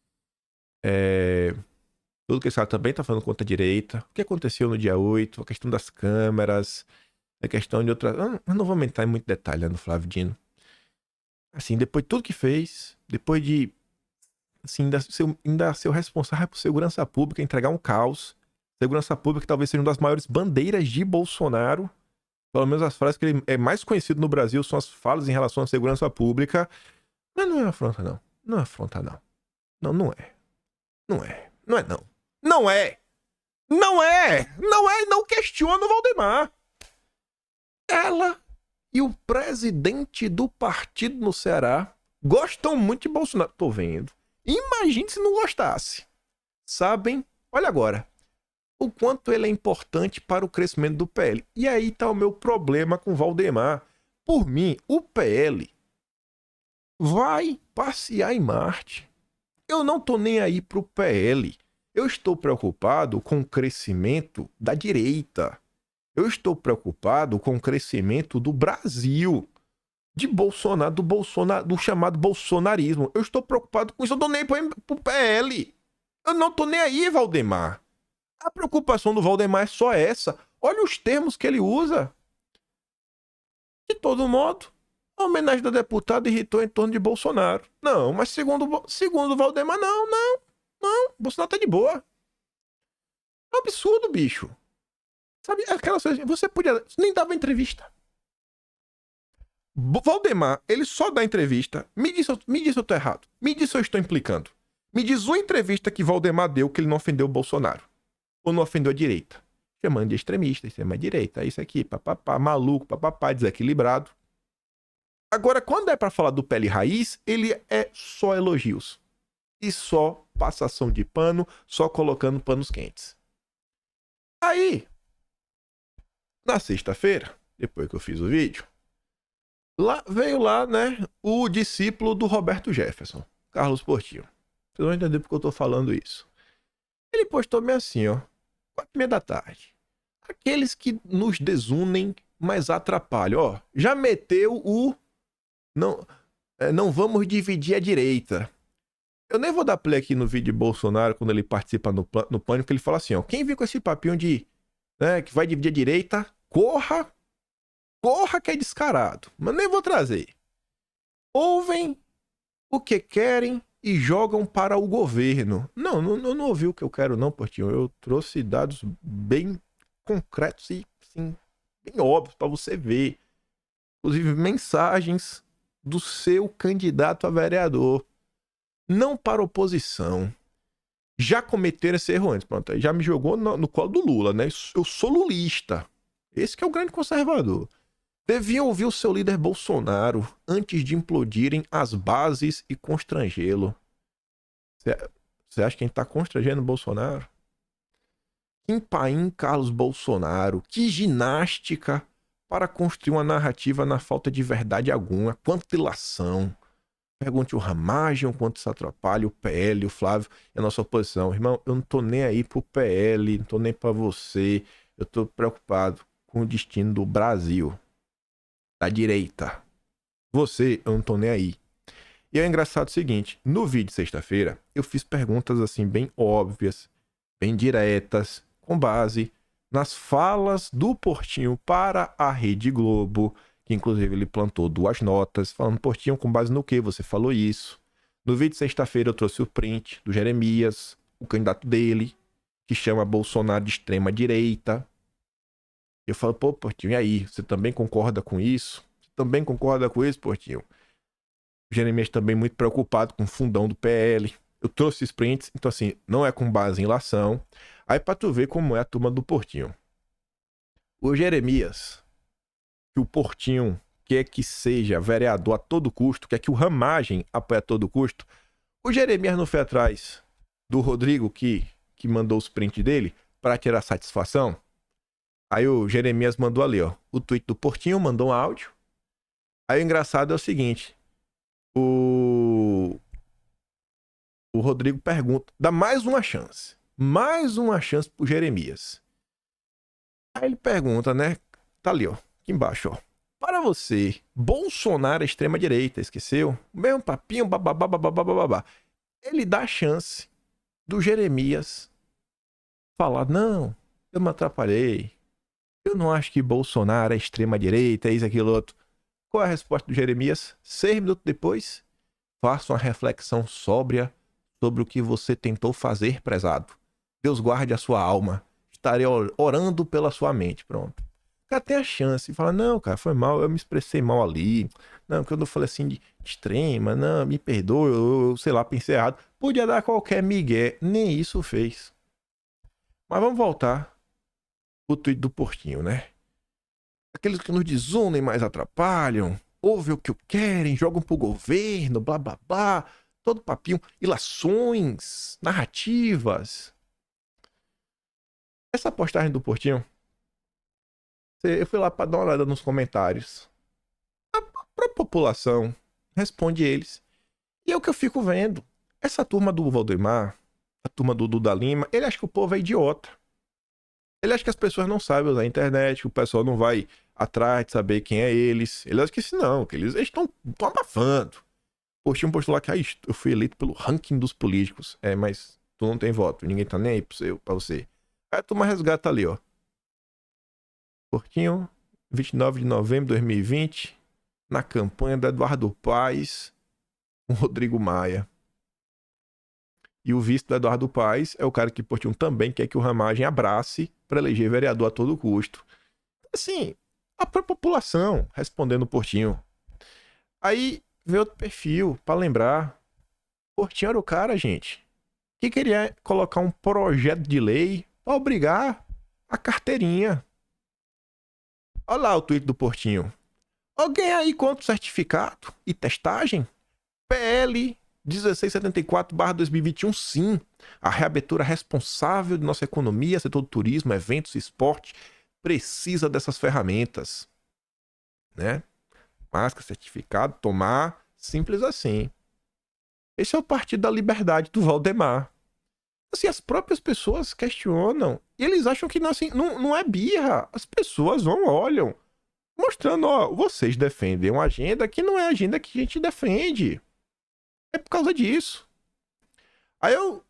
Tudo que esse cara também tá falando contra a direita. O que aconteceu no dia 8, a questão das câmeras, a questão de outras... Eu não vou entrar em muito detalhe, né, no Flávio Dino. Assim, depois de tudo que fez, depois de assim, ainda ser o responsável por segurança pública, entregar um caos. Segurança pública que talvez seja uma das maiores bandeiras de Bolsonaro. Pelo menos as frases que ele é mais conhecido no Brasil são as falas em relação à segurança pública. Mas não é afronta, não. Não é afronta, não. Não, não é. Não é. Não é, não. Não é! Não é! Não é! Não questiona o Valdemar. Ela e o presidente do partido no Ceará gostam muito de Bolsonaro. Tô vendo. Imagine se não gostasse. Sabem? Olha agora. O quanto ele é importante para o crescimento do PL. E aí tá o meu problema com o Valdemar. Por mim, o PL vai passear em Marte. Eu não tô nem aí pro PL. Eu estou preocupado com o crescimento da direita. Eu estou preocupado com o crescimento do Brasil. De Bolsonaro, do chamado bolsonarismo. Eu estou preocupado com isso. Eu não tô nem pro PL. Eu não tô nem aí, Valdemar. A preocupação do Valdemar é só essa. Olha os termos que ele usa. De todo modo, a homenagem da deputada irritou em torno de Bolsonaro. Não, mas segundo o Valdemar, não. Bolsonaro tá de boa. É um absurdo, bicho. Sabe, aquela coisa, você podia... Nem dava entrevista. Valdemar, ele só dá entrevista. Me diz se eu tô errado. Me diz se eu estou implicando. Me diz uma entrevista que Valdemar deu que ele não ofendeu o Bolsonaro. Ou não ofendeu a direita. Chamando de extremista, extrema-direita, isso aqui, papapá, maluco, papapá, desequilibrado. Agora, quando é pra falar do PL Raiz, ele é só elogios. E só passação de pano, só colocando panos quentes. Aí, na sexta-feira, depois que eu fiz o vídeo, veio lá, né, o discípulo do Roberto Jefferson, Carlos Portinho. Vocês vão entender porque eu tô falando isso. Ele postou bem assim, ó, 4h30 da tarde. Aqueles que nos desunem, mas atrapalham. Ó, já meteu o... Não vamos dividir a direita. Eu nem vou dar play aqui no vídeo de Bolsonaro, quando ele participa no Pânico, ele fala assim, ó, quem vem com esse papinho de, né, que vai dividir a direita, corra que é descarado. Mas nem vou trazer. Ouvem o que querem e jogam para o governo. Não ouvi o que eu quero não, Portinho. Eu trouxe dados bem concretos e, assim, bem óbvios para você ver. Inclusive, mensagens do seu candidato a vereador. Não para oposição. Já cometeram esse erro antes. Pronto, já me jogou no colo do Lula, né? Eu sou lulista. Esse que é o grande conservador. Deviam ouvir o seu líder Bolsonaro antes de implodirem as bases e constrangê-lo. Você acha que a gente tá constrangendo o Bolsonaro? Que paim Carlos Bolsonaro. Que ginástica para construir uma narrativa na falta de verdade alguma. Quanta ilação. Pergunte o Ramagem o quanto isso atrapalha o PL, o Flávio e a nossa oposição. Irmão, eu não tô nem aí pro PL, não tô nem pra você. Eu tô preocupado com o destino do Brasil. Da direita. Você, eu não tô nem aí. E é engraçado o seguinte, no vídeo de sexta-feira, eu fiz perguntas assim bem óbvias, bem diretas, com base nas falas do Portinho para a Rede Globo, que inclusive ele plantou 2 notas, falando, Portinho, com base no que você falou isso? No vídeo de sexta-feira eu trouxe o print do Jeremias, o candidato dele, que chama Bolsonaro de extrema direita. Eu falo, pô, Portinho, e aí? Você também concorda com isso? Você também concorda com isso, Portinho? Jeremias também muito preocupado com o fundão do PL. Eu trouxe os prints, então assim, não é com base em lação. Aí pra tu ver como é a turma do Portinho. O Jeremias, que o Portinho quer que seja vereador a todo custo, quer que o Ramagem apoie a todo custo, o Jeremias não foi atrás do Rodrigo, que mandou os prints dele, para tirar satisfação. Aí o Jeremias mandou ali, ó, o tweet do Portinho, mandou um áudio. Aí o engraçado é o seguinte, o Rodrigo pergunta, dá mais uma chance pro Jeremias. Aí ele pergunta, né, tá ali, ó, aqui embaixo, ó. Para você, Bolsonaro é extrema-direita, esqueceu? Mesmo papinho, babá. Ele dá a chance do Jeremias falar, não, eu me atrapalhei. Eu não acho que Bolsonaro é extrema-direita, isso, aquilo, outro. Qual é a resposta do Jeremias? 6 minutos depois, faça uma reflexão sóbria sobre o que você tentou fazer, prezado. Deus guarde a sua alma. Estarei orando pela sua mente, pronto. O cara tem a chance de falar, não, cara, foi mal, eu me expressei mal ali. Não, quando eu falei assim de extrema, não, me perdoe, eu sei lá, pensei errado. Podia dar qualquer migué, nem isso fez. Mas vamos voltar pro tweet do Portinho, né? Aqueles que nos desunem mais atrapalham, ouvem o que querem, jogam pro governo, blá blá blá, todo papinho, ilações, narrativas. Essa postagem do Portinho, eu fui lá pra dar uma olhada nos comentários. A população responde eles. E é o que eu fico vendo. Essa turma do Valdemar, a turma do Duda Lima, ele acha que o povo é idiota. Ele acha que as pessoas não sabem usar a internet, que o pessoal não vai atrás de saber quem é eles. Ele acha que isso não, que eles estão abafando. Postinho postou lá que eu fui eleito pelo ranking dos políticos. É, mas tu não tem voto, ninguém tá nem aí pra você. Aí a turma resgata ali, ó. Portinho, 29 de novembro de 2020, na campanha do Eduardo Paes com Rodrigo Maia. E o vice do Eduardo Paes é o cara que Portinho também quer que o Ramagem abrace para eleger vereador a todo custo. Assim, a própria população respondendo o Portinho. Aí vê outro perfil para lembrar. Portinho era o cara, gente, que queria colocar um projeto de lei para obrigar a carteirinha. Olha lá o tweet do Portinho. Alguém aí contra o certificado e testagem? PL 1674/2021, sim. A reabertura responsável de nossa economia, setor do turismo, eventos, esporte, precisa dessas ferramentas. Né? Máscara, certificado, tomar, simples assim. Esse é o Partido da Liberdade do Valdemar. Assim, as próprias pessoas questionam e eles acham que não, assim, não é birra. As pessoas vão, olham, mostrando, ó, vocês defendem uma agenda que não é a agenda que a gente defende. É por causa disso. Aí eu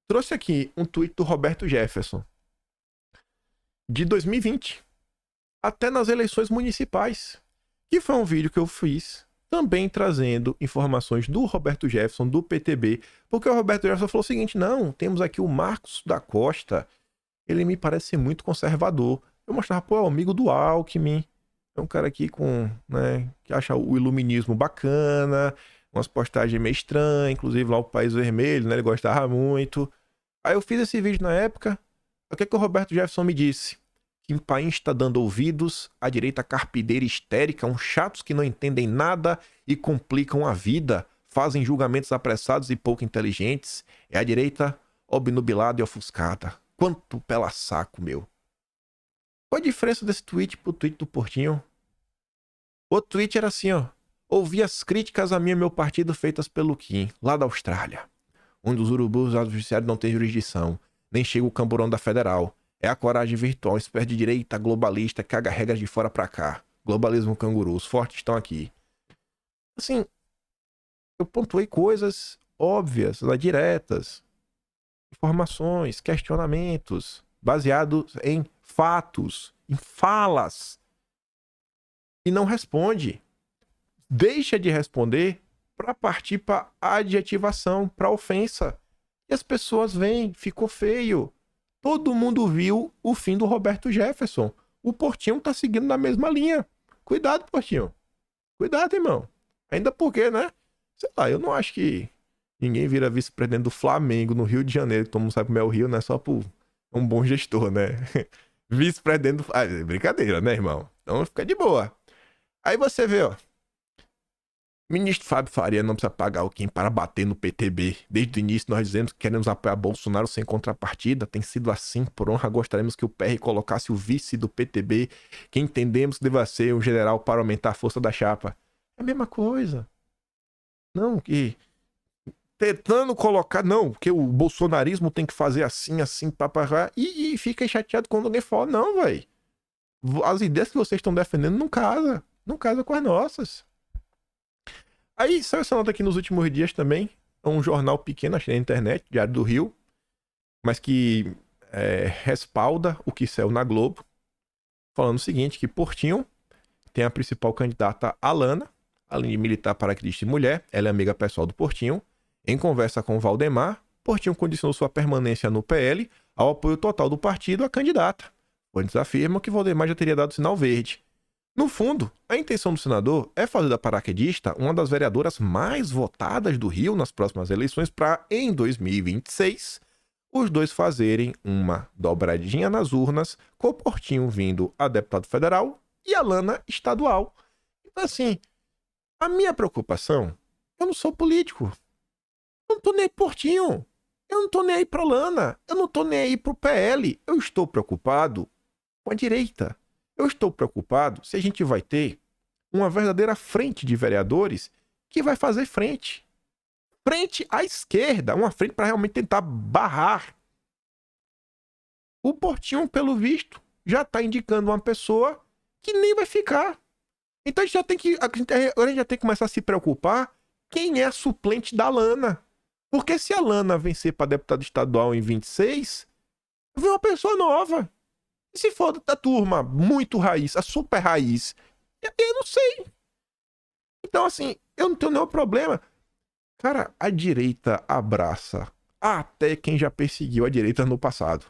trouxe aqui um tweet do Roberto Jefferson, de 2020, até nas eleições municipais, que foi um vídeo que eu fiz, também trazendo informações do Roberto Jefferson, do PTB, porque o Roberto Jefferson falou o seguinte, não, temos aqui o Marcos da Costa, ele me parece ser muito conservador. Eu mostrava, pô, é o amigo do Alckmin, é um cara aqui com, né, que acha o iluminismo bacana, umas postagens meio estranhas, inclusive lá o País Vermelho, né? Ele gostava muito. Aí eu fiz esse vídeo na época. O que é que o Roberto Jefferson me disse? Que o país está dando ouvidos à direita carpideira histérica, uns chatos que não entendem nada e complicam a vida, fazem julgamentos apressados e pouco inteligentes. É a direita obnubilada e ofuscada. Quanto pela saco, meu. Qual a diferença desse tweet pro tweet do Portinho? O tweet era assim, ó. Ouvi as críticas a mim e meu partido feitas pelo Kim, lá da Austrália, onde os urubus do judiciário não têm jurisdição, nem chega o camburão da federal. É a coragem virtual, espécie de direita globalista que caga regras de fora pra cá. Globalismo canguru, os fortes estão aqui. Assim, eu pontuei coisas óbvias, diretas, informações, questionamentos, baseados em fatos, em falas, e não responde. Deixa de responder para partir para adjetivação, para ofensa. E as pessoas veem, ficou feio. Todo mundo viu o fim do Roberto Jefferson. O Portinho tá seguindo na mesma linha. Cuidado, Portinho. Cuidado, irmão. Ainda porque, né? Sei lá, eu não acho que ninguém vira vice-presidente do Flamengo no Rio de Janeiro, que todo mundo sabe como é o Rio, né? Só por um bom gestor, né? Vice-presidente do... Ah, é brincadeira, né, irmão? Então fica de boa. Aí você vê, ó. Ministro Fábio Faria não precisa pagar o Kim para bater no PTB. Desde o início nós dizemos que queremos apoiar Bolsonaro sem contrapartida. Tem sido assim. Por honra, gostaríamos que o PR colocasse o vice do PTB, que entendemos que deva ser um general para aumentar a força da chapa. É a mesma coisa. Não, que... Tentando colocar... Não, porque o bolsonarismo tem que fazer assim, assim, papapá. E fica chateado quando alguém fala, não, velho. As ideias que vocês estão defendendo não casa. Não casa com as nossas. Aí saiu essa nota aqui nos últimos dias também. É um jornal pequeno, achei na internet, Diário do Rio, mas que respalda o que saiu na Globo, falando o seguinte, que Portinho tem a principal candidata Alana, além de militar paraquedista e mulher, ela é amiga pessoal do Portinho. Em conversa com Valdemar, Portinho condicionou sua permanência no PL ao apoio total do partido à candidata. Eles afirmam que Valdemar já teria dado sinal verde. No fundo, a intenção do senador é fazer da paraquedista uma das vereadoras mais votadas do Rio nas próximas eleições para, em 2026, os dois fazerem uma dobradinha nas urnas, com o Portinho vindo a deputado federal e a Lana estadual. Então, assim, a minha preocupação, eu não sou político. Eu não tô nem aí pro Portinho. Eu não tô nem aí pra Lana. Eu não tô nem aí pro PL. Eu estou preocupado com a direita. Eu estou preocupado se a gente vai ter uma verdadeira frente de vereadores que vai fazer frente. Frente à esquerda, uma frente para realmente tentar barrar. O Portinho, pelo visto, já está indicando uma pessoa que nem vai ficar. Então a gente já tem que começar a se preocupar quem é a suplente da Lana. Porque se a Lana vencer para deputado estadual em 26, vem uma pessoa nova. E se for da turma muito raiz, a super raiz, eu não sei. Então, assim, eu não tenho nenhum problema. Cara, a direita abraça até quem já perseguiu a direita no passado.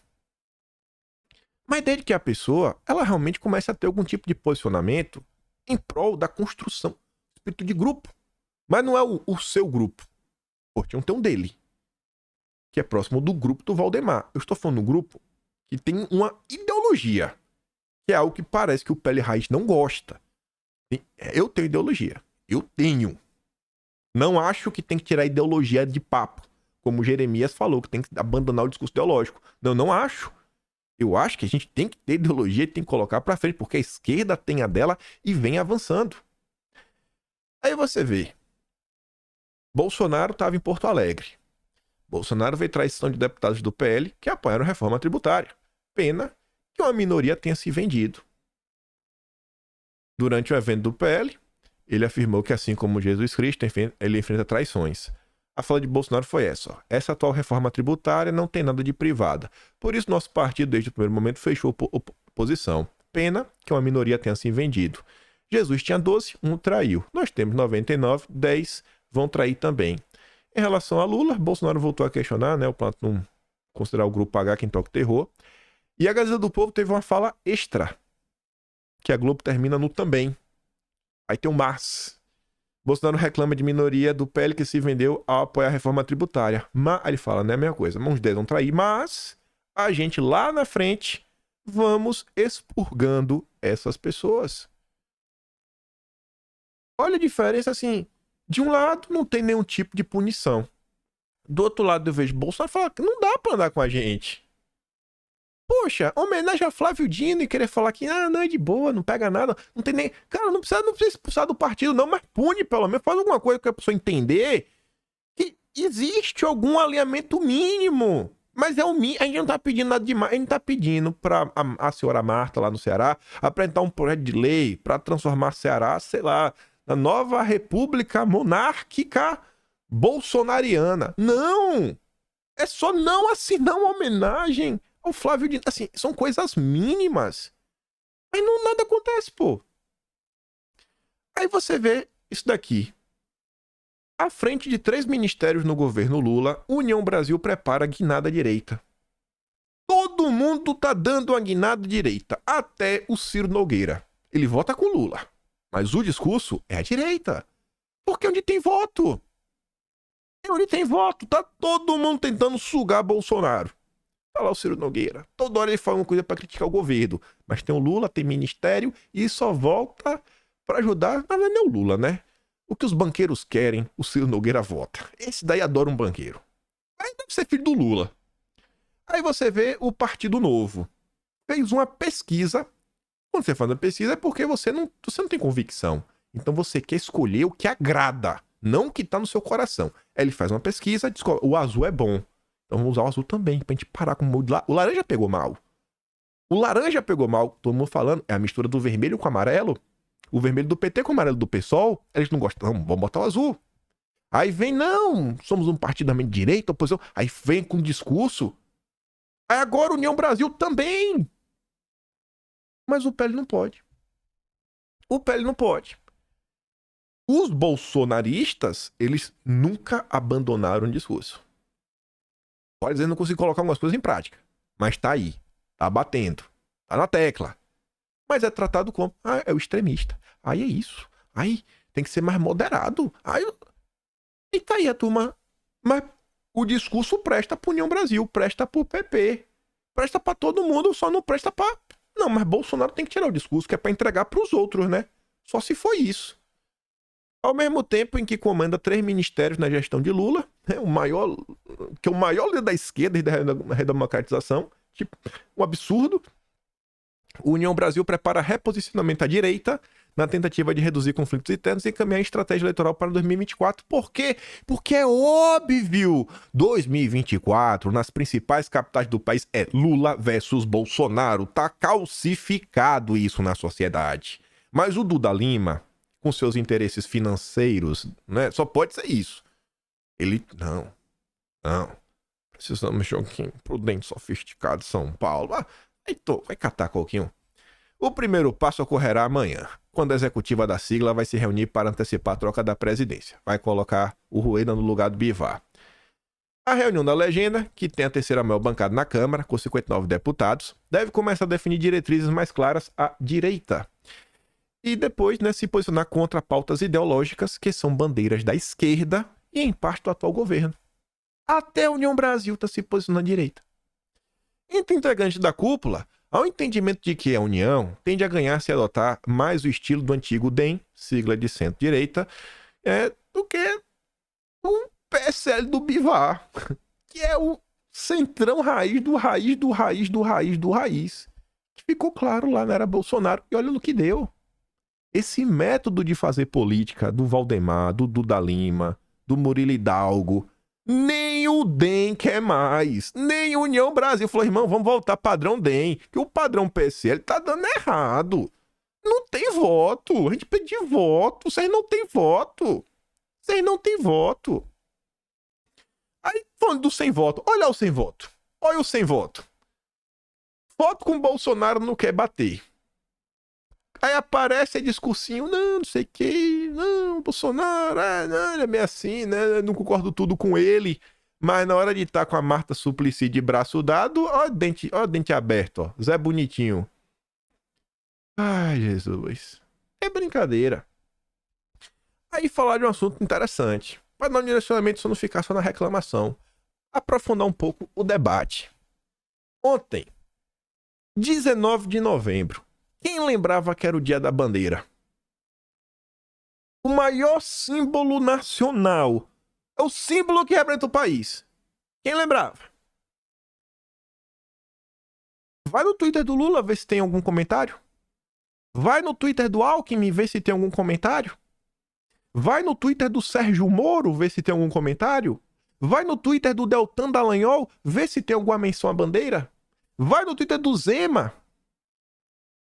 Mas desde que a pessoa, ela realmente começa a ter algum tipo de posicionamento em prol da construção, espírito de grupo. Mas não é o seu grupo. Portinho tem um dele, que é próximo do grupo do Valdemar. Eu estou falando do grupo que tem uma ideologia, que é algo que parece que o PL Raiz não gosta. Eu tenho ideologia. Eu tenho. Não acho que tem que tirar a ideologia de papo, como Jeremias falou, que tem que abandonar o discurso ideológico. Não acho. Eu acho que a gente tem que ter ideologia e tem que colocar pra frente, porque a esquerda tem a dela e vem avançando. Aí você vê. Bolsonaro estava em Porto Alegre. Bolsonaro veio traição de deputados do PL que apoiaram a reforma tributária. Pena que uma minoria tenha se vendido. Durante o evento do PL, ele afirmou que, assim como Jesus Cristo, ele enfrenta traições. A fala de Bolsonaro foi essa: essa atual reforma tributária não tem nada de privada. Por isso, nosso partido, desde o primeiro momento, fechou oposição. Pena que uma minoria tenha se vendido. Jesus tinha 12, um traiu. Nós temos 99, 10 vão trair também. Em relação a Lula, Bolsonaro voltou a questionar, né, o Planalto não considerar o Grupo H quem toca o terror. E a Gazeta do Povo teve uma fala extra, que a Globo termina no também. Aí tem o Mas. Bolsonaro reclama de minoria do PL que se vendeu ao apoiar a reforma tributária. Mas, aí ele fala, não é a mesma coisa, uns 10 vão trair, mas a gente lá na frente vamos expurgando essas pessoas. Olha a diferença, assim, de um lado não tem nenhum tipo de punição. Do outro lado eu vejo Bolsonaro falar que não dá pra andar com a gente. Poxa, homenagem a Flávio Dino e querer falar que não é de boa, não pega nada, não tem nem... Cara, não precisa expulsar do partido não, mas pune pelo menos, faz alguma coisa que a pessoa entender que existe algum alinhamento mínimo. Mas é o mínimo, a gente não tá pedindo nada demais, a gente tá pedindo pra a senhora Marta lá no Ceará apresentar um projeto de lei pra transformar Ceará, sei lá, na nova república monárquica bolsonariana. Não! É só não assinar uma homenagem ao Flávio Dino. Assim, são coisas mínimas. Mas não nada acontece, pô. Aí você vê isso daqui. À frente de 3 ministérios no governo Lula, União Brasil prepara a guinada direita. Todo mundo tá dando a guinada direita. Até o Ciro Nogueira. Ele vota com Lula. Mas o discurso é a direita. Porque onde tem voto? É onde tem voto. Tá todo mundo tentando sugar Bolsonaro. Tá lá o Ciro Nogueira. Toda hora ele fala uma coisa pra criticar o governo. Mas tem o Lula, tem ministério e só volta pra ajudar. Na verdade, não é o Lula, né? O que os banqueiros querem, o Ciro Nogueira vota. Esse daí adora um banqueiro. Aí deve ser filho do Lula. Aí você vê o Partido Novo. Fez uma pesquisa. Quando você faz uma pesquisa é porque você não tem convicção. Então você quer escolher o que agrada, não o que tá no seu coração. Aí ele faz uma pesquisa, descobre, o azul é bom. Então vamos usar o azul também, pra gente parar com o laranja pegou mal. O laranja pegou mal, todo mundo falando, é a mistura do vermelho com o amarelo. O vermelho do PT com o amarelo do PSOL. Eles não gostam, não, vamos botar o azul. Aí vem, não, somos um partido de direita, oposição. Aí vem com discurso. Aí agora União Brasil também. Mas o PL não pode. O PL não pode. Os bolsonaristas, eles nunca abandonaram o discurso. Pode dizer que não consigo colocar algumas coisas em prática. Mas tá aí. Tá batendo. Tá na tecla. Mas é tratado como, é o extremista. Aí é isso. Aí tem que ser mais moderado. Aí... E tá aí a turma. Mas o discurso presta pro União Brasil, presta pro PP. Presta pra todo mundo, só não presta pra... Não, mas Bolsonaro tem que tirar o discurso, que é pra entregar pros outros, né? Só se foi isso. Ao mesmo tempo em que comanda 3 ministérios na gestão de Lula, o maior líder da esquerda e da redemocratização, tipo, um absurdo. O União Brasil prepara reposicionamento à direita na tentativa de reduzir conflitos internos e encaminhar a estratégia eleitoral para 2024. Por quê? Porque é óbvio, 2024, nas principais capitais do país, é Lula versus Bolsonaro. Tá calcificado isso na sociedade. Mas o Duda Lima, com seus interesses financeiros, né, só pode ser isso. Ele, não. Precisamos de alguém prudente, sofisticado, São Paulo. Vai catar coquinho. O primeiro passo ocorrerá amanhã, quando a executiva da sigla vai se reunir para antecipar a troca da presidência. Vai colocar o Rueda no lugar do Bivar. A reunião da legenda, que tem a terceira maior bancada na Câmara, com 59 deputados, deve começar a definir diretrizes mais claras à direita. E depois, né, se posicionar contra pautas ideológicas que são bandeiras da esquerda e, em parte, do atual governo. Até a União Brasil está se posicionando à direita. Entre integrantes da cúpula, há um entendimento de que a União tende a ganhar se adotar mais o estilo do antigo DEM, sigla de centro-direita, do que o PSL do Bivar, que é o centrão raiz do raiz do raiz do raiz do raiz. Que ficou claro lá na era Bolsonaro, e olha no que deu. Esse método de fazer política do Valdemar, do Duda Lima, do Murilo Hidalgo, nem o DEM quer mais. Nem a União Brasil falou, irmão, vamos voltar padrão DEM. Que o padrão PSL tá dando errado. Não tem voto. A gente pediu voto. Vocês não têm voto. Vocês não têm voto. Aí, falando do sem voto. Olha o sem voto. Olha o sem voto. Voto com Bolsonaro não quer bater. Aí aparece a discursinho, não sei o que, não, Bolsonaro, não, ele é meio assim, né, não concordo tudo com ele, mas na hora de estar com a Marta Suplicy de braço dado, ó o dente aberto, ó, Zé Bonitinho. Ai, Jesus, é brincadeira. Aí falar de um assunto interessante, para não direcionamento só não ficar só na reclamação, aprofundar um pouco o debate. Ontem, 19 de novembro, quem lembrava que era o Dia da Bandeira? O maior símbolo nacional. É o símbolo que representa o país. Quem lembrava? Vai no Twitter do Lula ver se tem algum comentário. Vai no Twitter do Alckmin ver se tem algum comentário. Vai no Twitter do Sérgio Moro ver se tem algum comentário. Vai no Twitter do Deltan Dallagnol ver se tem alguma menção à bandeira. Vai no Twitter do Zema.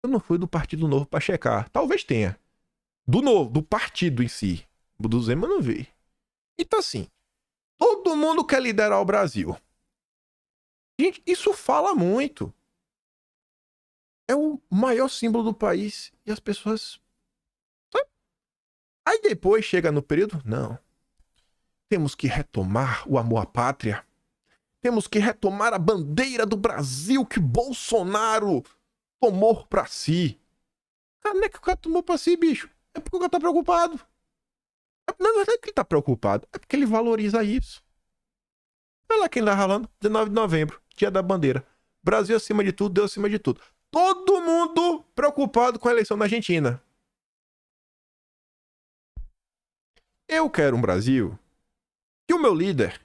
Eu não fui do Partido Novo pra checar. Talvez tenha. Do Novo, do partido em si. O do Zema eu não vi. Então assim, todo mundo quer liderar o Brasil. Gente, isso fala muito. É o maior símbolo do país e as pessoas... Aí depois chega no período... Não. Temos que retomar o amor à pátria. Temos que retomar a bandeira do Brasil que Bolsonaro tomou pra si. Cara, não é que o cara tomou pra si, bicho. É porque o cara tá preocupado. Na verdade, que ele tá preocupado é porque ele valoriza isso. Olha lá quem tá ralando. 19 de novembro, dia da bandeira. Brasil acima de tudo, Deus acima de tudo. Todo mundo preocupado com a eleição na Argentina. Eu quero um Brasil que o meu líder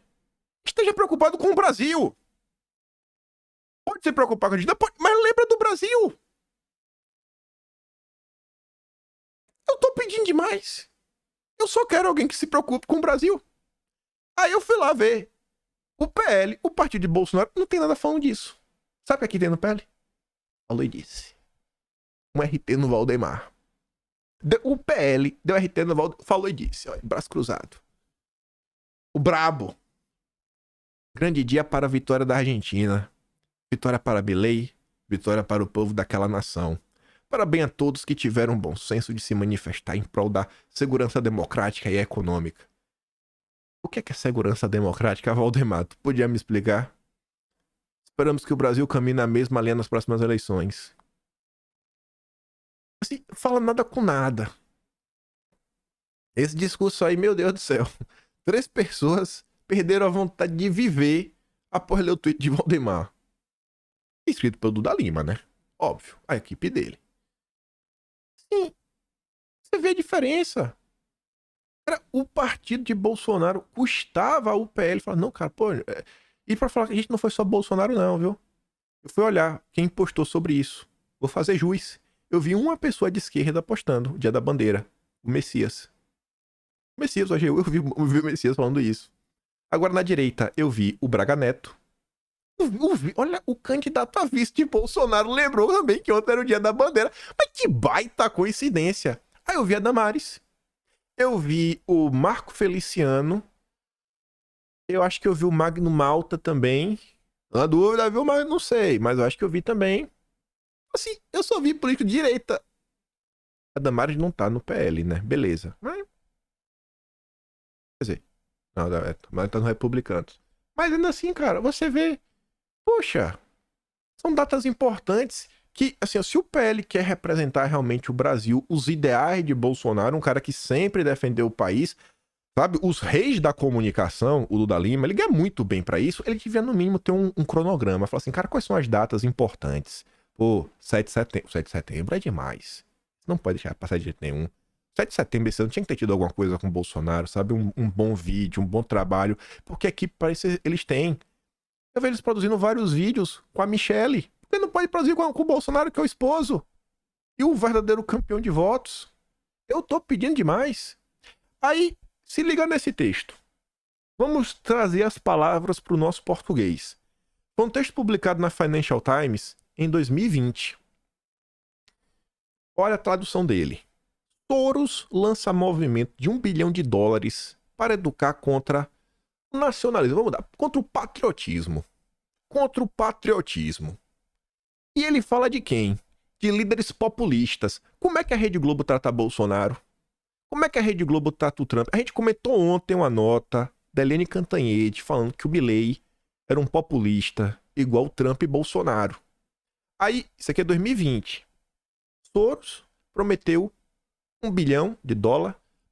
esteja preocupado com o Brasil. Pode se preocupar com a Argentina, pode, mas lembra do Brasil. Eu tô pedindo demais. Eu só quero alguém que se preocupe com o Brasil. Aí eu fui lá ver. O PL, o partido de Bolsonaro, não tem nada falando disso. Sabe o que aqui tem no PL? Falou e disse. Um RT no Valdemar. O PL deu RT no Valdemar. Falou e disse. Ó, braço cruzado. O brabo. Grande dia para a vitória da Argentina. Vitória para Milei. Vitória para o povo daquela nação. Parabéns a todos que tiveram bom senso de se manifestar em prol da segurança democrática e econômica. O que é segurança democrática, Valdemar? Tu podia me explicar? Esperamos que o Brasil caminhe na mesma linha nas próximas eleições. Assim, fala nada com nada. Esse discurso aí, meu Deus do céu. 3 pessoas perderam a vontade de viver após ler o tweet de Valdemar. Escrito pelo Duda Lima, né? Óbvio, a equipe dele. Sim, você vê a diferença. O partido de Bolsonaro custava o PL. Falar, não, cara, pô. E pra falar que a gente não foi só Bolsonaro, não, viu? Eu fui olhar quem postou sobre isso. Vou fazer juiz. Eu vi uma pessoa de esquerda postando, o dia da bandeira. O Messias. O Messias, hoje eu vi o Messias falando isso. Agora na direita, eu vi o Braga Neto. Olha, o candidato a vice de Bolsonaro lembrou também que ontem era o dia da bandeira. Mas que baita coincidência. Aí eu vi a Damares. Eu vi o Marco Feliciano. Eu acho que eu vi o Magno Malta também. Na dúvida, viu? Mas não sei. Mas eu acho que eu vi também. Assim, eu só vi político de direita. A Damares não tá no PL, né? Beleza. Mas... quer dizer, não, mas tá no Republicanos. Mas ainda assim, cara, você vê. Poxa, são datas importantes que, assim, se o PL quer representar realmente o Brasil, os ideais de Bolsonaro, um cara que sempre defendeu o país, sabe? Os reis da comunicação, o Duda Lima, ele ganha muito bem pra isso. Ele devia, no mínimo, ter um cronograma. Falar assim, cara, quais são as datas importantes? Pô, 7 de setembro. 7 de setembro é demais. Não pode deixar passar de jeito nenhum. 7 de setembro esse ano tinha que ter tido alguma coisa com o Bolsonaro, sabe? Um bom vídeo, um bom trabalho. Porque aqui parece que eles têm. Eu vejo eles produzindo vários vídeos com a Michelle. Por que não pode produzir com o Bolsonaro, que é o esposo? E o verdadeiro campeão de votos? Eu tô pedindo demais. Aí, se liga nesse texto. Vamos trazer as palavras para o nosso português. Foi um texto publicado na Financial Times em 2020. Olha a tradução dele. Soros lança movimento de $1 bilhão para educar contra o nacionalismo. Vamos mudar. Contra o patriotismo. Contra o patriotismo. E ele fala de quem? De líderes populistas. Como é que a Rede Globo trata Bolsonaro? Como é que a Rede Globo trata o Trump? A gente comentou ontem uma nota da Eliane Cantanhede falando que o Milei era um populista igual Trump e Bolsonaro. Aí, isso aqui é 2020. Soros prometeu $1 bilhão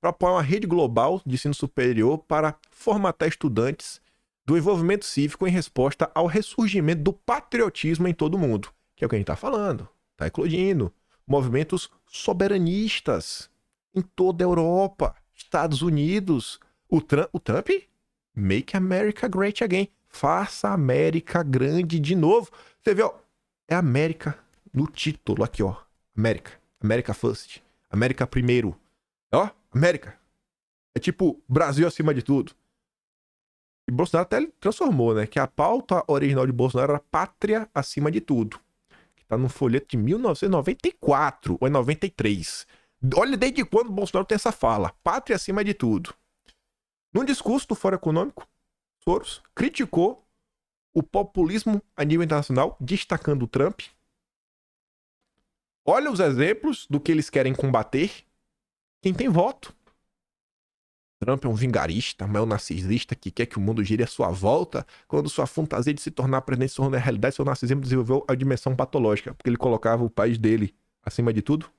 para apoiar uma rede global de ensino superior para formatar estudantes do envolvimento cívico em resposta ao ressurgimento do patriotismo em todo o mundo. Que é o que a gente está falando. Está eclodindo. Movimentos soberanistas em toda a Europa, Estados Unidos. O Trump, make America great again. Faça a América grande de novo. Você vê, ó, é América no título aqui, ó. América. América first. América primeiro. Ó, América. É tipo Brasil acima de tudo. E Bolsonaro até ele transformou, né? Que a pauta original de Bolsonaro era pátria acima de tudo. Que tá no folheto de 1994 ou é 93. Olha desde quando Bolsonaro tem essa fala. Pátria acima de tudo. Num discurso do Fórum Econômico, Soros criticou o populismo a nível internacional, destacando o Trump. Olha os exemplos do que eles querem combater. Quem tem voto. Trump é um vigarista, um narcisista que quer que o mundo gire à sua volta. Quando sua fantasia de se tornar presidente se tornou realidade, seu narcisismo desenvolveu a dimensão patológica, porque ele colocava o país dele acima de tudo.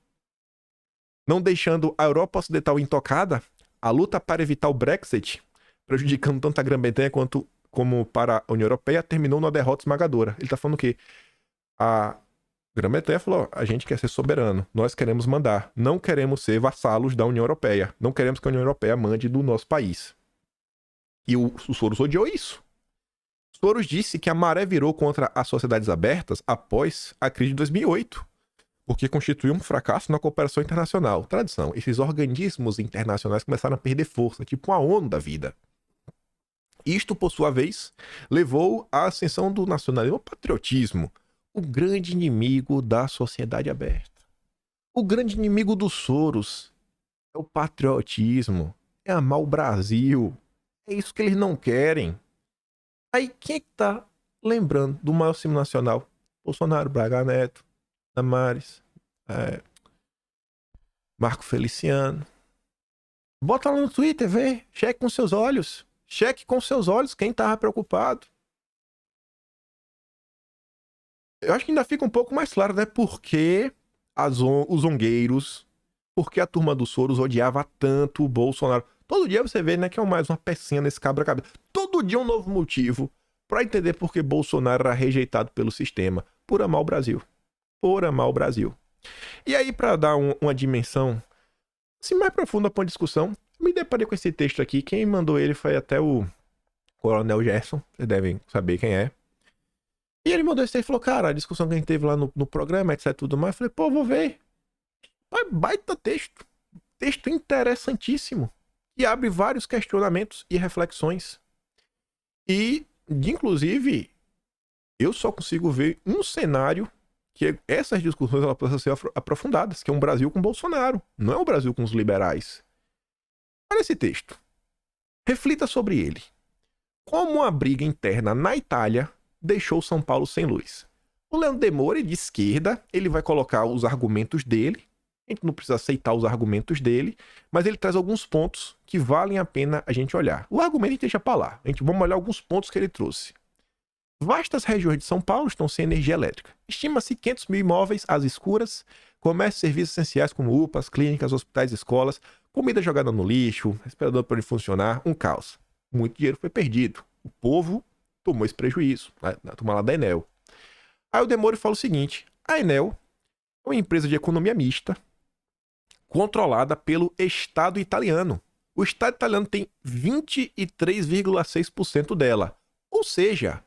Não deixando a Europa Ocidental intocada, a luta para evitar o Brexit, prejudicando tanto a Grã-Bretanha como para a União Europeia, terminou numa derrota esmagadora. Ele tá falando que a Grã-Bretanha falou: a gente quer ser soberano, nós queremos mandar, não queremos ser vassalos da União Europeia, não queremos que a União Europeia mande do nosso país. E o Soros odiou isso. Soros disse que a maré virou contra as sociedades abertas após a crise de 2008, porque constituiu um fracasso na cooperação internacional. Tradição, esses organismos internacionais começaram a perder força, tipo uma ONU da vida. Isto, por sua vez, levou à ascensão do nacionalismo, ao patriotismo, o grande inimigo da sociedade aberta. O grande inimigo dos Soros é o patriotismo, é amar o Brasil. É isso que eles não querem. Aí, quem é que tá lembrando do maior símbolo nacional? Bolsonaro, Braga Neto, Damares, Marco Feliciano. Bota lá no Twitter, vê. Cheque com seus olhos. Cheque com seus olhos quem tava preocupado. Eu acho que ainda fica um pouco mais claro, né? Porque os zongueiros, porque a turma dos Soros odiava tanto o Bolsonaro. Todo dia você vê, né, que é mais uma pecinha nesse quebra-cabeça. Todo dia um novo motivo para entender por que Bolsonaro era rejeitado pelo sistema. Por amar o Brasil. Por amar o Brasil. E aí, para dar uma dimensão assim, mais profunda para uma discussão, me deparei com esse texto aqui. Quem mandou ele foi até o Coronel Gerson. Vocês devem saber quem é. E ele mandou esse texto e falou: cara, a discussão que a gente teve lá no programa, etc, tudo mais. Eu falei: pô, vou ver. Baita texto. Texto interessantíssimo. E abre vários questionamentos e reflexões. E, inclusive, eu só consigo ver um cenário que essas discussões elas precisam ser aprofundadas, que é um Brasil com Bolsonaro, não é um Brasil com os liberais. Olha esse texto. Reflita sobre ele. Como a briga interna na Itália deixou São Paulo sem luz. O Leandro Demore, de esquerda, ele vai colocar os argumentos dele. A gente não precisa aceitar os argumentos dele, mas ele traz alguns pontos que valem a pena a gente olhar. O argumento a gente deixa pra lá. Vamos olhar alguns pontos que ele trouxe. Vastas regiões de São Paulo estão sem energia elétrica. Estima-se 500 mil imóveis às escuras, comércio e serviços essenciais como UPAs, clínicas, hospitais, escolas, comida jogada no lixo, respirador para ele funcionar, um caos. Muito dinheiro foi perdido. O povo tomou esse prejuízo, na turma lá da Enel. Aí o Demore fala o seguinte: a Enel é uma empresa de economia mista, controlada pelo Estado italiano. O Estado italiano tem 23,6% dela. Ou seja,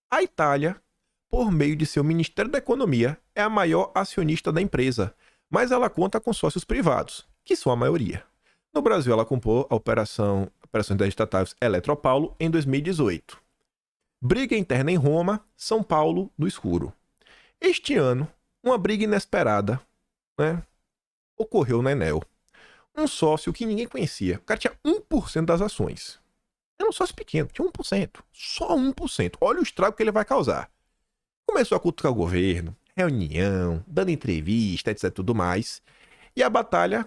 a Itália, por meio de seu Ministério da Economia, é a maior acionista da empresa, mas ela conta com sócios privados, que são a maioria. No Brasil, ela comprou a operações das estatais Eletropaulo em 2018. Briga interna em Roma, São Paulo no escuro. Este ano, uma briga inesperada, né, ocorreu na Enel. Um sócio que ninguém conhecia. O cara tinha 1% das ações. Era um sócio pequeno, tinha 1%. Só 1%. Olha o estrago que ele vai causar. Começou a cutucar o governo, reunião, dando entrevista, etc, tudo mais. E a batalha,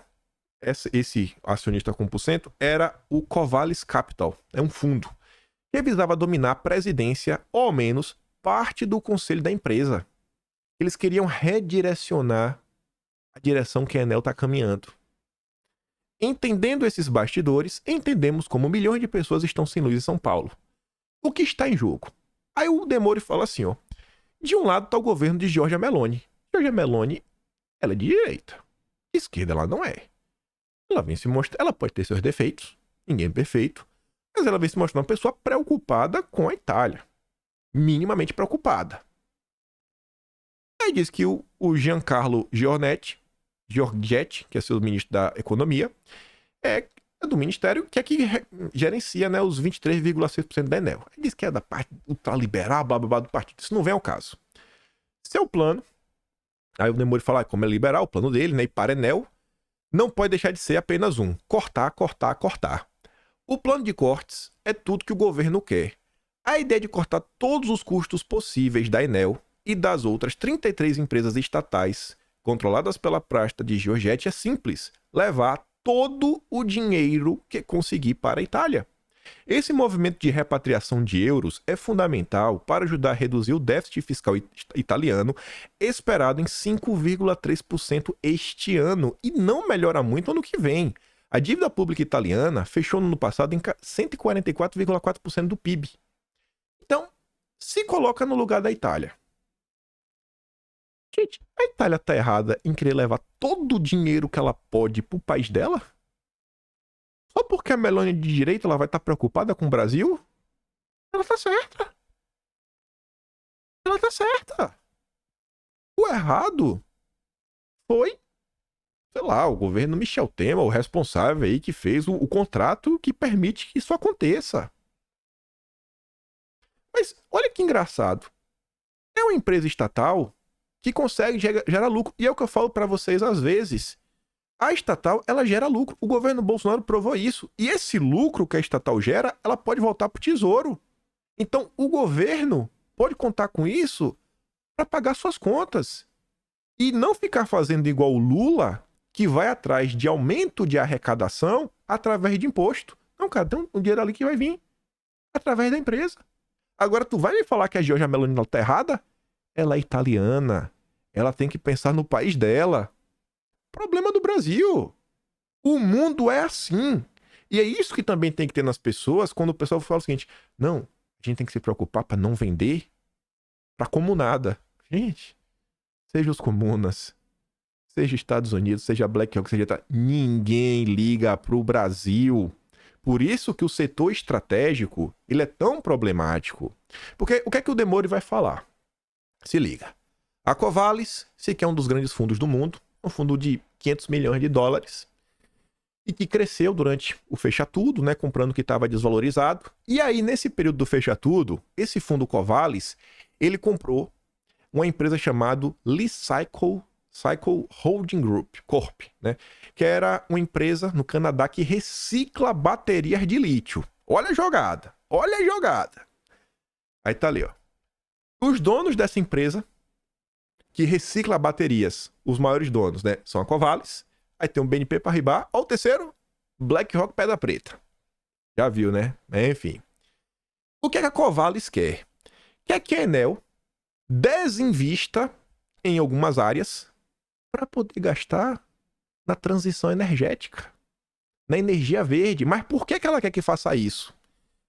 esse acionista com 1%, era o Covalis Capital. É um fundo que visava dominar a presidência, ou ao menos parte do conselho da empresa. Eles queriam redirecionar a direção que a Enel está caminhando. Entendendo esses bastidores, entendemos como milhões de pessoas estão sem luz em São Paulo. O que está em jogo? Aí o Demore fala assim, ó. De um lado está o governo de Giorgia Meloni. Giorgia Meloni, ela é de direita. De esquerda ela não é. Ela vem se mostrar, ela pode ter seus defeitos, ninguém é perfeito, mas ela vem se mostrando uma pessoa preocupada com a Itália. Minimamente preocupada. Aí diz que o Giancarlo Giorgetti, que é seu ministro da Economia, é do ministério que é que gerencia, né, os 23,6% da Enel. Ele diz que é da parte ultraliberal, blá blá blá do partido. Isso não vem ao caso. Seu plano, aí o Demore fala, como é liberal, o plano dele, né, e para a Enel, não pode deixar de ser apenas um: cortar, cortar, cortar. O plano de cortes é tudo que o governo quer. A ideia de cortar todos os custos possíveis da Enel e das outras 33 empresas estatais controladas pela prasta de Giorgetti é simples: levar todo o dinheiro que conseguir para a Itália. Esse movimento de repatriação de euros é fundamental para ajudar a reduzir o déficit fiscal italiano, esperado em 5,3% este ano, e não melhora muito ano que vem. A dívida pública italiana fechou no ano passado em 144,4% do PIB. Então, se coloca no lugar da Itália. Gente, a Itália tá errada em querer levar todo o dinheiro que ela pode pro país dela? Só porque a Meloni de direita ela vai estar preocupada com o Brasil? Ela tá certa. Ela tá certa. O errado foi, sei lá, o governo Michel Temer, o responsável aí que fez o contrato que permite que isso aconteça. Mas olha que engraçado. É uma empresa estatal que consegue gerar lucro. E é o que eu falo para vocês às vezes. A estatal, ela gera lucro. O governo Bolsonaro provou isso. E esse lucro que a estatal gera, ela pode voltar pro tesouro. Então, o governo pode contar com isso para pagar suas contas. E não ficar fazendo igual o Lula, que vai atrás de aumento de arrecadação através de imposto. Não, cara, tem um dinheiro ali que vai vir através da empresa. Agora, tu vai me falar que a Giorgia Meloni não tá errada? Ela é italiana. Ela tem que pensar no país dela. Problema do Brasil. O mundo é assim. E é isso que também tem que ter nas pessoas quando o pessoal fala o seguinte: não, a gente tem que se preocupar para não vender pra comunada. Gente, seja os comunas, seja Estados Unidos, seja BlackRock, seja... Ninguém liga pro Brasil. Por isso que o setor estratégico, ele é tão problemático. Porque o que é que o Demore vai falar? Se liga. A Covalis, se quer um dos grandes fundos do mundo, um fundo de 500 milhões de dólares, e que cresceu durante o fecha tudo, né, comprando o que estava desvalorizado. E aí, nesse período do fecha tudo, esse fundo Covalis, ele comprou uma empresa chamada Li-Cycle Holding Group, Corp, né, que era uma empresa no Canadá que recicla baterias de lítio. Olha a jogada, olha a jogada. Aí tá ali, ó. Os donos dessa empresa que recicla baterias, os maiores donos, né, são a Covalis. Aí tem um BNP Paribas. Ó, o terceiro, BlackRock Pedra Preta. Já viu, né? Enfim. O que é que a Covalis quer? Quer que a Enel desinvista em algumas áreas para poder gastar na transição energética, na energia verde. Mas por que ela quer que faça isso?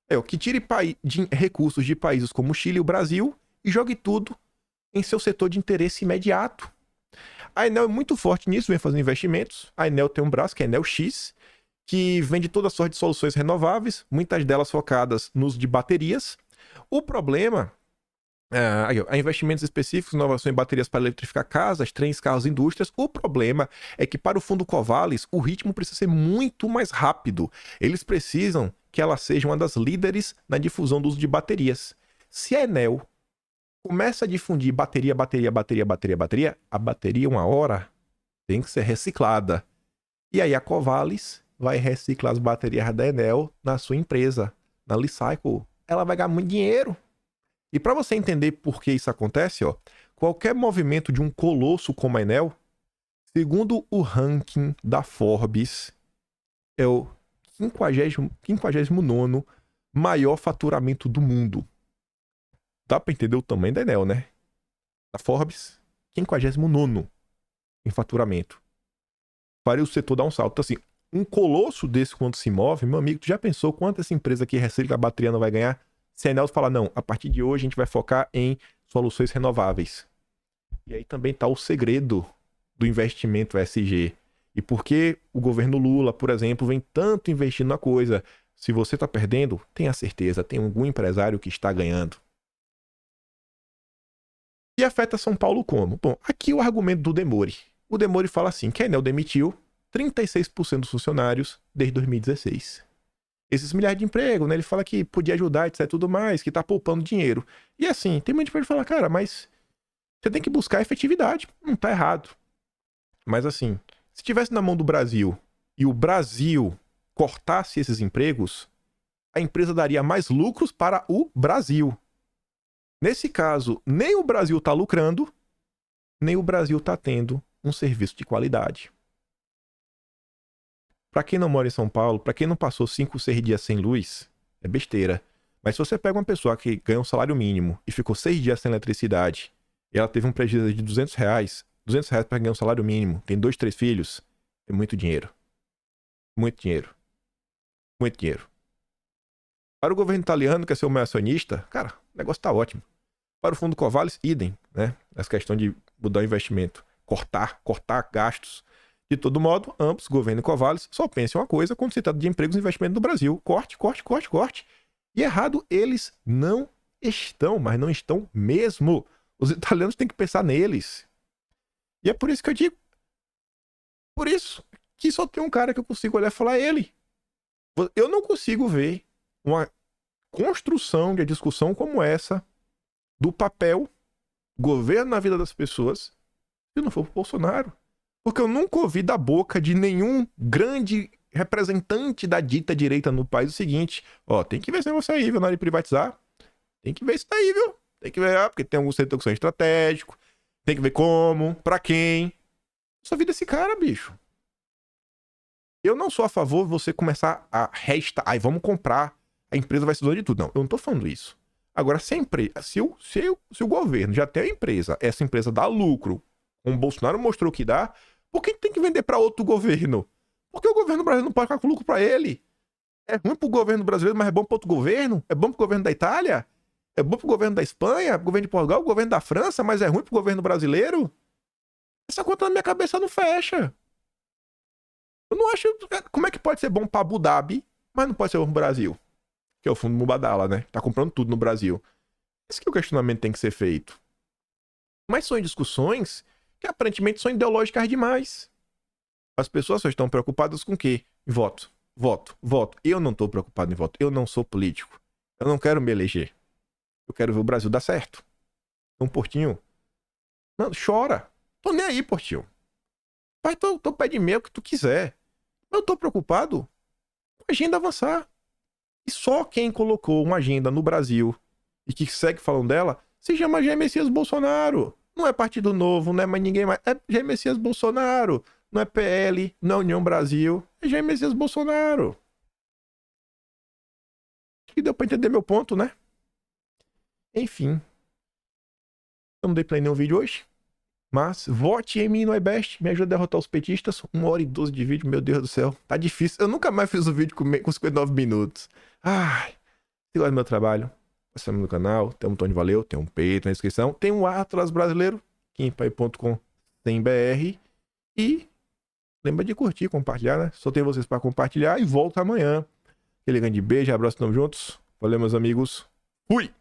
É o que tire recursos de países como o Chile e o Brasil e jogue tudo em seu setor de interesse imediato. A Enel é muito forte nisso, vem fazendo investimentos. A Enel tem um braço, que é a Enel X, que vende toda sorte de soluções renováveis, muitas delas focadas no uso de baterias. O problema há investimentos específicos, inovação em baterias para eletrificar casas, trens, carros, indústrias. O problema é que para o fundo Covalis, o ritmo precisa ser muito mais rápido. Eles precisam que ela seja uma das líderes na difusão do uso de baterias. Se a Enel começa a difundir bateria, a bateria uma hora tem que ser reciclada. E aí a Covalis vai reciclar as baterias da Enel na sua empresa, na Li-Cycle. Ela vai ganhar muito dinheiro. E para você entender por que isso acontece, ó, qualquer movimento de um colosso como a Enel, segundo o ranking da Forbes, é o 59º maior faturamento do mundo. Dá pra entender o tamanho da Enel, né? Da Forbes, 59º em faturamento. Faria o setor dar um salto. Então, assim, um colosso desse quando se move, meu amigo, tu já pensou quanto essa empresa que recicla a bateria não vai ganhar? Se a Enel fala, não, a partir de hoje a gente vai focar em soluções renováveis. E aí também tá o segredo do investimento ESG. E por que o governo Lula, por exemplo, vem tanto investindo na coisa? Se você tá perdendo, tenha certeza, tem algum empresário que está ganhando. E afeta São Paulo como? Bom, aqui o argumento do Demore. O Demore fala assim, que a Enel demitiu 36% dos funcionários desde 2016. Esses milhares de emprego, né? Ele fala que podia ajudar, etc, tudo mais, que tá poupando dinheiro. E assim, tem muita gente que fala, cara, mas você tem que buscar efetividade. Não tá errado. Mas assim, se tivesse na mão do Brasil e o Brasil cortasse esses empregos, a empresa daria mais lucros para o Brasil. Nesse caso, nem o Brasil está lucrando, nem o Brasil está tendo um serviço de qualidade. Para quem não mora em São Paulo, para quem não passou 5, 6 dias sem luz, é besteira. Mas se você pega uma pessoa que ganha um salário mínimo e ficou 6 dias sem eletricidade, e ela teve um prejuízo de R$200 para ganhar um salário mínimo, tem 2, 3 filhos, é muito dinheiro. Muito dinheiro. Muito dinheiro. Para o governo italiano, que é seu maior acionista, cara, o negócio tá ótimo. Para o fundo Covalis, idem, né? Essa questão de mudar o investimento. Cortar gastos. De todo modo, ambos, governo e Covalis, só pensam uma coisa quando se trata de empregos e investimento no Brasil. Corte, corte, corte, corte. E errado eles não estão, mas não estão mesmo. Os italianos têm que pensar neles. E é por isso que eu digo. Por isso que só tem um cara que eu consigo olhar e falar ele. Eu não consigo ver uma construção de discussão como essa do papel governo na vida das pessoas se não for pro Bolsonaro. Porque eu nunca ouvi da boca de nenhum grande representante da dita direita no país o seguinte: ó, tem que ver esse negócio aí, viu, na hora de privatizar. Tem que ver isso daí, viu? Tem que ver, porque tem algum setor que são estratégico. Tem que ver como, pra quem. Só vi desse cara, bicho. Eu não sou a favor de você começar a restar. Ai, vamos comprar. A empresa vai se doar de tudo. Não, eu não tô falando isso. Agora, se o governo já tem a empresa, essa empresa dá lucro, como o Bolsonaro mostrou que dá, por que tem que vender para outro governo? Porque o governo brasileiro não pode ficar com lucro para ele. É ruim pro governo brasileiro, mas é bom para outro governo? É bom pro governo da Itália? É bom pro governo da Espanha? Pro governo de Portugal? Pro governo da França? Mas é ruim pro governo brasileiro? Essa conta na minha cabeça não fecha. Eu não acho... Como é que pode ser bom para Abu Dhabi, mas não pode ser bom pro Brasil? Que é o fundo Mubadala, né? Tá comprando tudo no Brasil. Esse que o questionamento tem que ser feito. Mas são discussões que aparentemente são ideológicas demais. As pessoas só estão preocupadas com o quê? Voto, voto, voto. Eu não tô preocupado em voto. Eu não sou político. Eu não quero me eleger. Eu quero ver o Brasil dar certo. Então, Portinho, não, chora. Tô nem aí, Portinho. Vai, tô pé de meia o que tu quiser. Eu tô preocupado com a agenda avançar. E só quem colocou uma agenda no Brasil e que segue falando dela se chama Jair Messias Bolsonaro. Não é Partido Novo, não é mais ninguém mais. É Jair Messias Bolsonaro. Não é PL, não é União Brasil. É Jair Messias Bolsonaro. Acho que deu pra entender meu ponto, né? Enfim. Eu não dei play nenhum vídeo hoje. Mas vote em mim no iBest. Me ajuda a derrotar os petistas. 1h12 de vídeo, meu Deus do céu. Tá difícil. Eu nunca mais fiz um vídeo com 59 minutos. Ai. Se gosta do meu trabalho, passamos no canal. Tem um botão de valeu, tem um peito na descrição. Tem um Atlas brasileiro. Kimpai.com.br. E lembra de curtir, compartilhar, né? Só tem vocês para compartilhar. E volta amanhã. Aquele grande beijo, abraço, tamo juntos. Valeu, meus amigos. Fui!